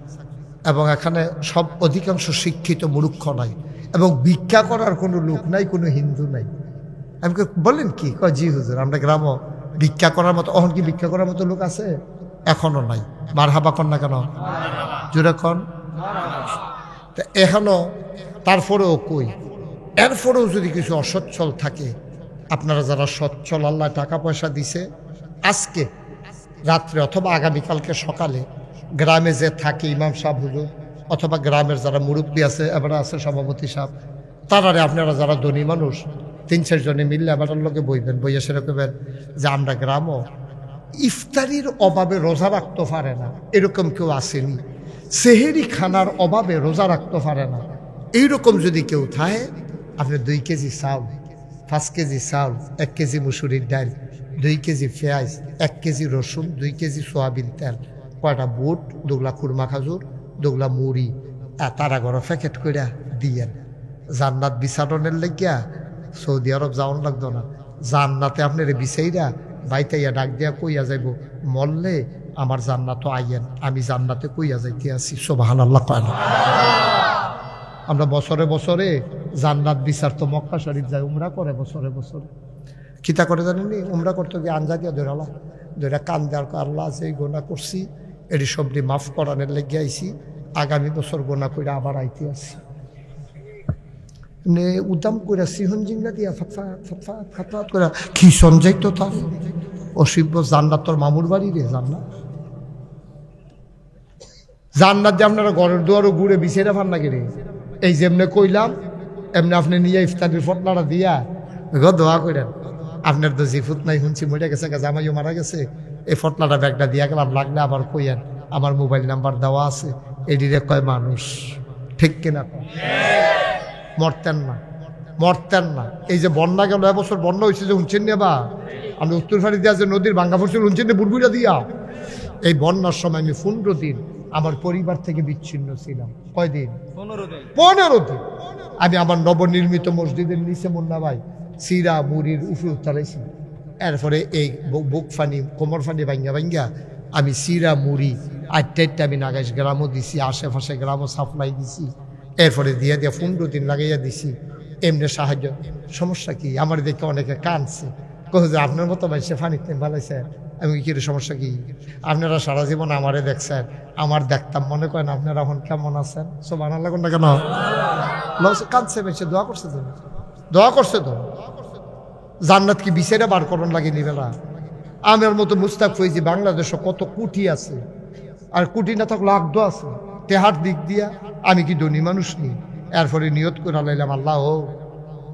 এবং এখানে সব অধিকাংশ শিক্ষিত মূর্খ নাই, এবং ভিক্ষা করার কোনো লোক নাই, কোনো হিন্দু নাই। আমি বললেন কি? কয় জি হুজুর আমরা গ্রামও ভিক্ষা করার মতো, এখন কি ভিক্ষা করার মতো লোক আছে? এখনো নাই। মারহাবা কন না কেন? জোরে কন। তা এখনো তারপরেও কই এরপরেও যদি কিছু অসচ্ছল থাকে, আপনারা যারা সচ্ছল, আল্লাহ টাকা পয়সা দিছে, আজকে রাত্রে অথবা আগামীকালকে সকালে গ্রামে যে থাকে ইমাম সাহেব হুজুর অথবা গ্রামের যারা মুরব্বী আছে, এবারে আছে সভাপতি সাহেব, তারারে আপনারা যারা ধনী মানুষ 3-4 জনে মিললে এবারের লোকে বইবেন, বইয়া সেরকমের যে আমরা গ্রামও ইফতারির অভাবে রোজা রাখতে পারে না, এরকম কেউ আসেনি। সেহেরি খানার অভাবে রোজা রাখতে পারে না, এইরকম যদি কেউ থাকে, আপনি 2 কেজি চাউল, 5 কেজি চাউল, 1 কেজি মুসুরির ডাল, 2 কেজি পেঁয়াজ, 1 কেজি রসুন, 2 কেজি সোয়াবিন তেল, কয়টা বুট, 2 খুরমা খাজুর, 2 মুড়ি, তারা ঘরে প্যাকেট করে দিয়েন। জান্নাত বিচারণের লেগিয়া সৌদি আরব যাওয়ান লাগতো না, জান্নাতে আপনার বিচাইরা বাইতাইয়া ডাক দিয়া কইয়া যাইব, মরলে আমার জান্নাত আইয়েন, আমি জান্নাতে কইয়া যাইতে আছি। সুবহানাল্লাহ কয় না? আমরা বছরে বছরে জান্নাত বিচার তো মক্কা শরীফ যায়, উমরা করে বছরে বছরে। কিতা করে জানেনি? উমরা করতে গিয়ে আঞ্জা দিয়া ধরালা, ধরা কান দেওয়ার আল্লাহ আছে এই গোনা করছি, এটি সবটি মাফ করানোর লেগে আইছি, আগামী বছর গোনা করে আবার আইতে আসি। উদাম করে সিহন জিংলা দিয়া ফাতফাত করে কি সঞ্জয় তো তার অসিব্য জান্নাত, তোর মামুর বাড়ি রে জান্নাত। জান্নাত যে আপনারা ঘরের দুয়ারও ঘুরে বিছেরা ফান না রে, এই যেমনে কইলাম এমনি আপনি নিয়ে ইফতারির ফটলাটা দিয়া দোয়া করেন। আপনার তো জিফুত নাই, শুনছি মরে গেছে, জামাইও মারা গেছে, এই ফটলাটা ব্যাগটা দিয়া গেলাম, লাগলে আবার কইয়েন আমার মোবাইল নাম্বার দেওয়া আছে, এদিকে কয় মানুষ, ঠিক কিনা? মরতেন না, মরতেন না। এই যে বন্যা গেল, এবছর বন্যা হয়েছে যে শুনছেন না বা আমি উত্তরফাড়ি দিয়া যে নদীর ভাঙ্গা পড়ছিল শুনছেন না, বুড়বুড়া দিয়া। এই বন্যার সময় আমি 15 দিন আমার পরিবার থেকে বিচ্ছিন্ন ছিলাম। কয়দিন? 15 দিন। আমি আমার নবনির্মিত মসজিদের নিচে মুন্না ভাই সিরা মুড়ির উফে উত্তালাইছি। এরপরে এই বুক ফানি, কোমর ফানি ভাঙ্গা ভাঙ্গা আমি সিরা মুড়ি 8টা আমি নাগাইশ গ্রামও দিছি, আশেপাশে গ্রামও সাপ্লাই দিছি। এরপরে দিয়ে 15 দিন লাগাইয়া দিছি। এমনি সাহায্য, সমস্যা কি? আমার দেখে অনেকে কাঁদছে, কহ যে আপনার মতো ভাই সে ফানিতে ভালাইছে। আমি কি সমস্যা কি? আপনারা সারা জীবন আমারে দেখছেন, আমার দেখতাম, মনে করেন আপনারা এখন কেমন আছেন? সুবহানাল্লাহ কোনটা কেন কাঁদছে? বেশি দোয়া করছে তো, দোয়া করছে তো। জান্নাত কি বিচারে বার করন লাগে নিবেলা? আমার মতো মুস্তাক ফৈজি বাংলাদেশে কত কোটি আছে, আর কোটি না থাকলে আগদ আছে তেহার দিক দিয়া। আমি কি ধনী মানুষ নি? এরপরে নিয়ত করে লাইলাম, আল্লাহ ও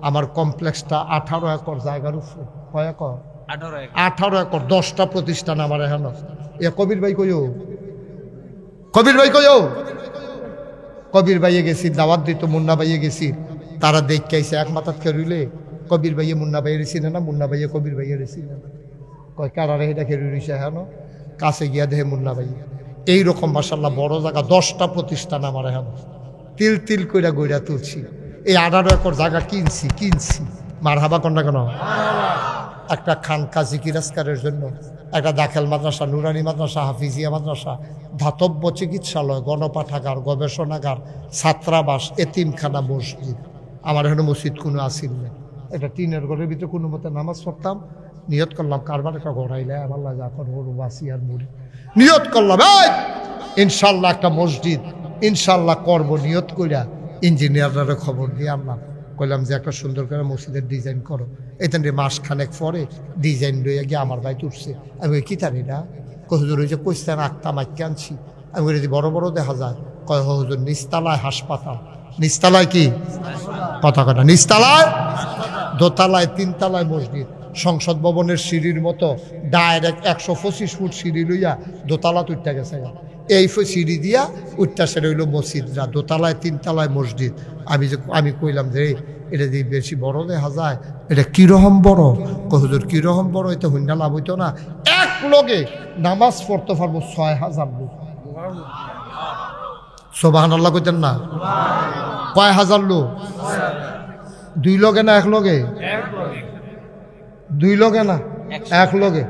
আমার কমপ্লেক্সটা 18 একর জায়গার উপরে। কয় একর? 18 একর, 10টা প্রতিষ্ঠান আমার এখন। এ কবির ভাই কইও, কবির ভাই কইও, কবির ভাইয়ে গেছি, দাওয়াত দিত, মুন্না ভাইয়ে গেছি, তারা দেখে আইসে এক মাথাত খেরুইলে কবির ভাইয়ে মুন্না ভাইয়ের রেছিল না, মুন্না ভাইয়ে কবির ভাইয়ের রেছিল না। কয় কারারে এটা খেরুই রয়েছে এখন, কাছে গিয়া দেহে মুন্না ভাই। এইরকম মাশাআল্লাহ বড় জায়গা, 10টা প্রতিষ্ঠান আমার এখন। তিল তিল কইরা গইরা তুলছি। এই 18 একর জায়গা কিনছি মারহাবা কন্যা কেন? একটা খানকা জিকির আজকারের জন্য, একটা দাখিল মাদ্রাসা, নুরানি মাদ্রাসা, হাফিজিয়া মাদ্রাসা, ধাতব্য চিকিৎসালয়, গণপাঠাগার, গবেষণাগার, ছাত্রাবাস, এতিমখানা, মসজিদ। আমার এখানে মসজিদ কোনো আসিল না, এটা টিনের ঘরের ভিতরে কোনো মতে নামাজ পড়তাম। নিয়ত করলাম কারবার একটা ঘোরাইলে আমার লাগে এখন ওর বাসি আর মুড়ি। নিয়ত করলাম ইনশাল্লাহ একটা মসজিদ ইনশাল্লাহ করব। নিয়ত কইরা ইঞ্জিনিয়াররা খবর দিয়ে আনলাম, কইলাম যে একটা সুন্দর করে মসজিদের ডিজাইন করো। এখান মাসখানেক পরে ডিজাইন লইয়া গিয়ে আমার ভাই তুলছে। আমি ওই কি জানি না, হুজুর ওই যে কইস্তান আঁকতা মাইকে আনছি। আমি যদি বড় বড় দেখা যায়, কয় হুজুর নিচতলায় হাসপাতাল। নিচতলায় কি কথা কথা? নিচতলায়, দোতলায়, 3তলায় মসজিদ। সংসদ ভবনের সিঁড়ির মতো ডাইরেক্ট 125 ফুট সিঁড়ি লইয়া দোতলা উঠতে গেছে। এই সিঁড়ি দিয়া উঠটা সেটা হইল মসজিদরা, দোতলায় 3তলায় মসজিদ। আমি কইলাম যে এটা যদি বেশি বড় দেখা যায়, এটা কিরকম বড়? হুজুর কিরকম বড়? এটা হুন্ডা লাভ হইতো না। এক লগে নামাজ পড়তে পারবো 6000 লোক। সুবহানাল্লাহ কইতেন না? কয় হাজার লোক? 2 লগে না 1 লগে? 2 লগে না 1 লগে।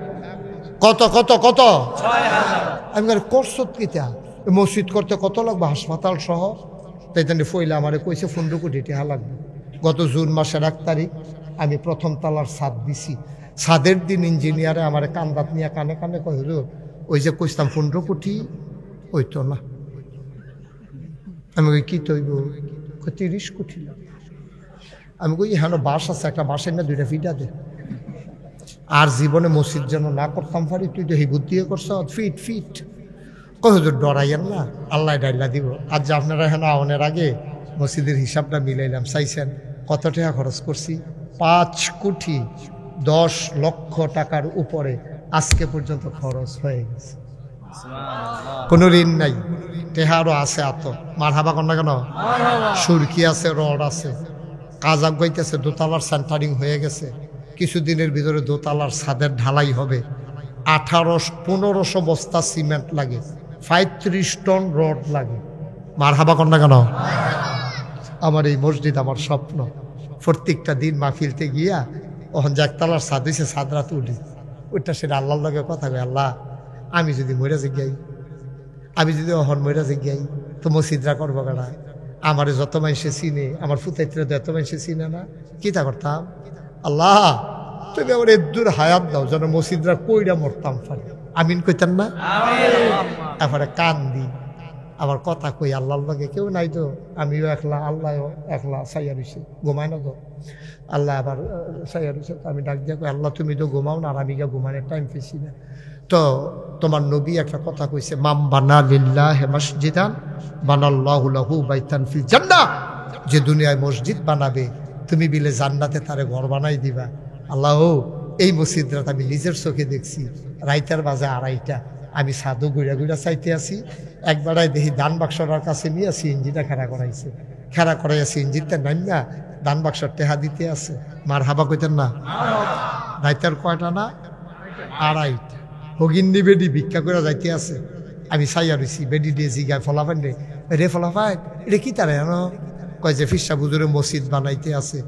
কত কত কত? 6000। আমি করছো কিতা? মসজিদ করতে কত লাগবে? হাসপাতাল সহ। তাই জানি ফইলে আমারে কইছে 15 কোটি টাকা লাগবে। গত জুন মাসের 1 তারিখ আমি প্রথম তালার ছাদ দিছি। ছাদের দিন ইঞ্জিনিয়ারে আমার কান্দাত নিয়ে কানে কানে কই, হুজুর ওই যে কইতাম 15 কোটি ওই তো না। আমি ওই কি তৈব? 30 কোটি লাগবে। আমি কই হ্যাঁ বাস আছে, একটা বাসের না 2টা ফিটা দে। আর জীবনে মসজিদ যেন না করতাম পারি, তুই তো হি বুদ্ধি করছ ফিট ফিট। কই হুজুর ডরাইয়েন না, আল্লাহ ডাইলা দিব। আর যে আপনারা এখানে আওয়ানের আগে মসজিদের হিসাবটা মিলাইলাম, চাইছেন কত টাকা খরচ করছি? 5 কোটি 10 লক্ষ টাকার উপরে আজকে পর্যন্ত খরচ হয়ে গেছে। কোনো ঋণ নাই, টেহারও আছে আত। মারহাবা কর না কেন? সুরকি আছে, রড আছে, কাজ আগাইতেছে, দোতলার সেন্টারিং হয়ে গেছে। কিছুদিনের ভিতরে দোতলার ছাদের ঢালাই হবে। 1500 বস্তা সিমেন্ট লাগে, 35 টন রড লাগে। মারহাবা কর না কেন? আমার এই মসজিদ আমার স্বপ্ন। প্রত্যেকটা দিন মাহফিলতে গিয়া ওখান যে একতলার ছাদ হয়েছে, ছাদ রাত উঠি ওইটা, সেটা আল্লাহর লগে কথা কই, আল্লাহ আমি যদি মরে যাই, আমি যদি অহন মরে যাই তো মসজিদরা করবো কেনা? আমার যত মানুষে চিনে, আমার ফুতাইত্রে যত মানুষে চিনে না, কি তা করতাম? আল্লাহ তুমি আমার এদুর হায়াত দাও যেন মসজিদরা কইরা মরতাম পারি। আমিন কইতেন না? তারপরে কান দি আবার কথা কই, আল্লাহর লগে কেউ নাই তো, আমিও একলা, আল্লাহ একলা, সাইয়া রয়েছে, ঘুমায় না তো। আল্লাহ আবার সাইয়া রয়েছে, আমি ডাক দিয়া কই, আল্লাহ তুমি তো ঘুমাও না, আর আমি গিয়ে ঘুমানোর টাইম পেয়েছি না। তো তোমার নবী একটা কথা কইছে, মাম বানা লিল্লাহি মসজিদান বানাল্লাহু লাহু বাইতান ফিল জান্নাহ। যে দুনিয়ায় মসজিদ বানাবে তুমি বিলে জান্নাতে তারে ঘর বানাই দিবা। আল্লাহ এই মসজিদটা আমি নিজের চোখে দেখছি, রাইতার বাজে 2:30 আমি সাধু ঘুরা ঘুরা চাইতে আসি, একবারাই দেখি দান বাক্সটার কাছে নিয়ে সিএনজিটা খেলা করাইছে, খেলা করাইয়া সিএনজিটা নামিয়া দান বাক্সর টেহা দিতে আছে। মার হাবা কইতেন না? রাইতার কয়টা না? 2:30। হগিন্নি বেডি ভিক্ষা করে যাইতে আছে, আমি চাইয়া রইছি, বেডি দিয়ে জিগায় ফলাফান রে ফলাফান এটা কি তারা জানো? কয় যে ফিরসা বুজুরে মসজিদ বানাইতে আছে।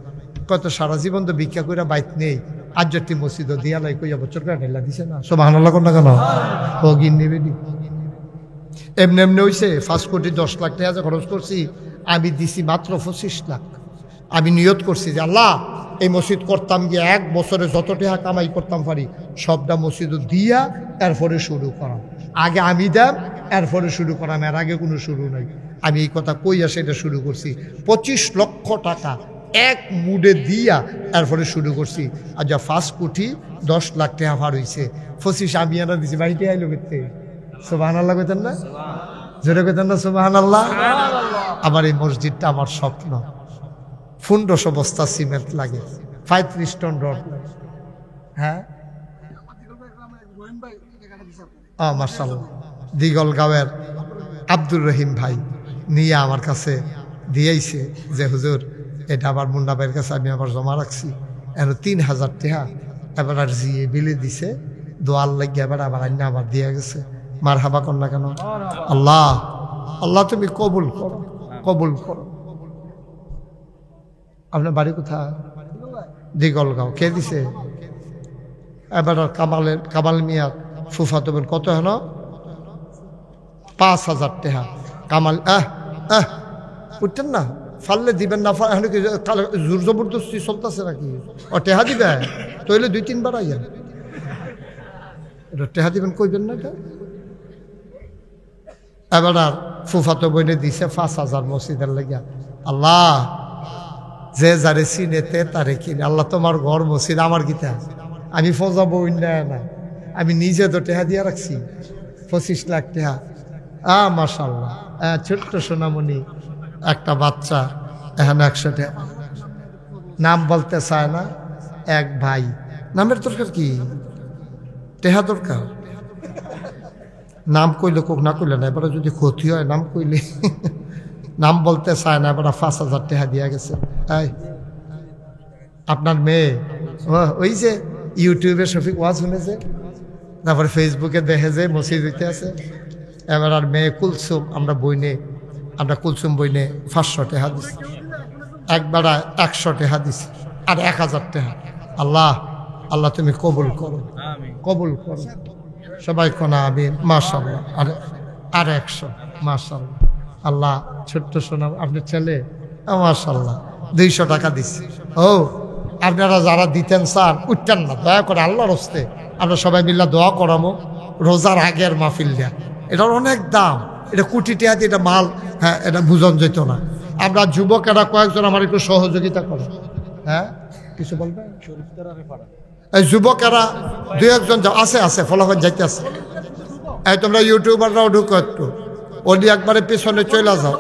কত সারা জীবন তো ভিক্ষা করে বাইত নেই, আজ যদি মসজিদ দিয়া লাই কইয়া বছর করে ঢেলা দিছে না, সুবহানাল্লাহ কোন না কেন? হগিন্নি বেডি এমনি এমনি হইছে। 5 কোটি 10 লাখ টাকা খরচ করছি, আমি দিছি মাত্র 25 লাখ। আমি নিয়ত করছি যে আল্লাহ এই মসজিদ করতাম গিয়ে 1 বছরে যত টাকা কামাই করতাম পারি সবটা মসজিদ দিয়া এরপরে শুরু করাম। আগে আমি দাম, এরপরে শুরু করাম, এর আগে কোনো শুরু নাই। আমি এই কথা কইয়া সেটা শুরু করছি। 25 লক্ষ টাকা এক মুডে দিয়া এরপরে শুরু করছি। আর যা 5 কোটি 10 লাখ টাকা ভার হয়েছে, 25 আমি আনা দিছি। বাড়িতে আইলো করতে, সুবহানাল্লাহ কইতেন না? জোরে কইতেন না সুবহানাল্লাহ? আমার এই মসজিদটা আমার স্বপ্ন। 1500 বস্তা সিমেন্ট লাগে, 35 টন রড লাগে। হ্যাঁ মাশাআল্লাহ। দিগলগাঁওয়ের আব্দুর রহিম ভাই নিয়ে আমার কাছে দিয়েছে যে হুজুর এটা আবার মুন্না ভাইয়ের কাছে আমি আবার জমা রাখছি, এর 3000 টাকা এবার আর জিয়ে বিলে দিছে, দোয়ার লাগিয়ে এবার আবার আইনা আবার দিয়ে গেছে। মার হাবা কর না কেন? আল্লাহ আল্লাহ তুমি কবুল করো, কবুল করো। আপনার বাড়ি কোথায়? দিগলগাঁও। কে দিছে? এবার কামাল মিয়া ফুফাতো বোন। কত হলো? 5000 টাকা। কামাল উঠতেন না, ফাললে দিবেন না, জোর জবরদস্তি চলতেছে নাকি? ও টেহা দিবে তইলে 2-3 বার আইয়েন, এটা টেহা দিবেন কইবেন না এটা। এবার আর ফুফাতো বইনে দিছে 5000 মসজিদের লাগিয়া। আল্লাহ যে যারে চিনেতে তারে কিনে, আল্লাহ তোমার ঘর মসজিদ আমার গীতা, আমি ফজা বই না, আমি নিজে তো টেহা দিয়া রাখছি 25 লাখ টাকা। মাশাআল্লাহ। ছোট্ট সোনামণি একটা বাচ্চা, এখানে 100 টাকা। নাম বলতে চায় না এক ভাই। নামের দরকার কি? টেহা দরকার। নাম কইলে কোক, না কইলে না। এবারে যদি ক্ষতি হয় নাম কইলে, নাম বলতে চায় না, এবার 5000 টাকা দিয়া গেছে। আপনার মেয়ে ওই যে ইউটিউবে শফিক ওয়াজ শুনেছে, তারপরে ফেসবুকে দেখে যে মসজিদ হইতে আছে। এবার আর মেয়ে কুলসুম, আমরা কুলসুম বইনে 500 টাকা দিছি, একবার 100 টাকা দিছি, আর 1000 টাকা। আল্লাহ আল্লাহ তুমি কবুল করো, কবুল করো। সবাই কোনা আমিন। মাশাআল্লাহ। আর 100। মাশাআল্লাহ। আল্লাহ ছোট্ট শোনা আপনার ছেলে, মাশাআল্লাহ 200 টাকা দিছি। ও আপনারা যারা দিতেন স্যার উঠতেন না, দয়া করে আল্লাহর হস্তে আমরা সবাই মিল্লা দোয়া করামো। রোজার আগের মাহফিল দেয়া, এটার অনেক দাম, এটা কোটি টাকা দিয়ে এটা মাল। হ্যাঁ, এটা বুঝন যেত না। আমরা যুবকেরা কয়েকজন আমার একটু সহযোগিতা করে। হ্যাঁ কিছু বলবে এই যুবকেরা দুই একজন যাও আছে আছে ফলাফল যাইতে আছে এই তোমরা ইউটিউবাররাও ঢুকো একটু ওলি একবারে পিছনে চলে যাও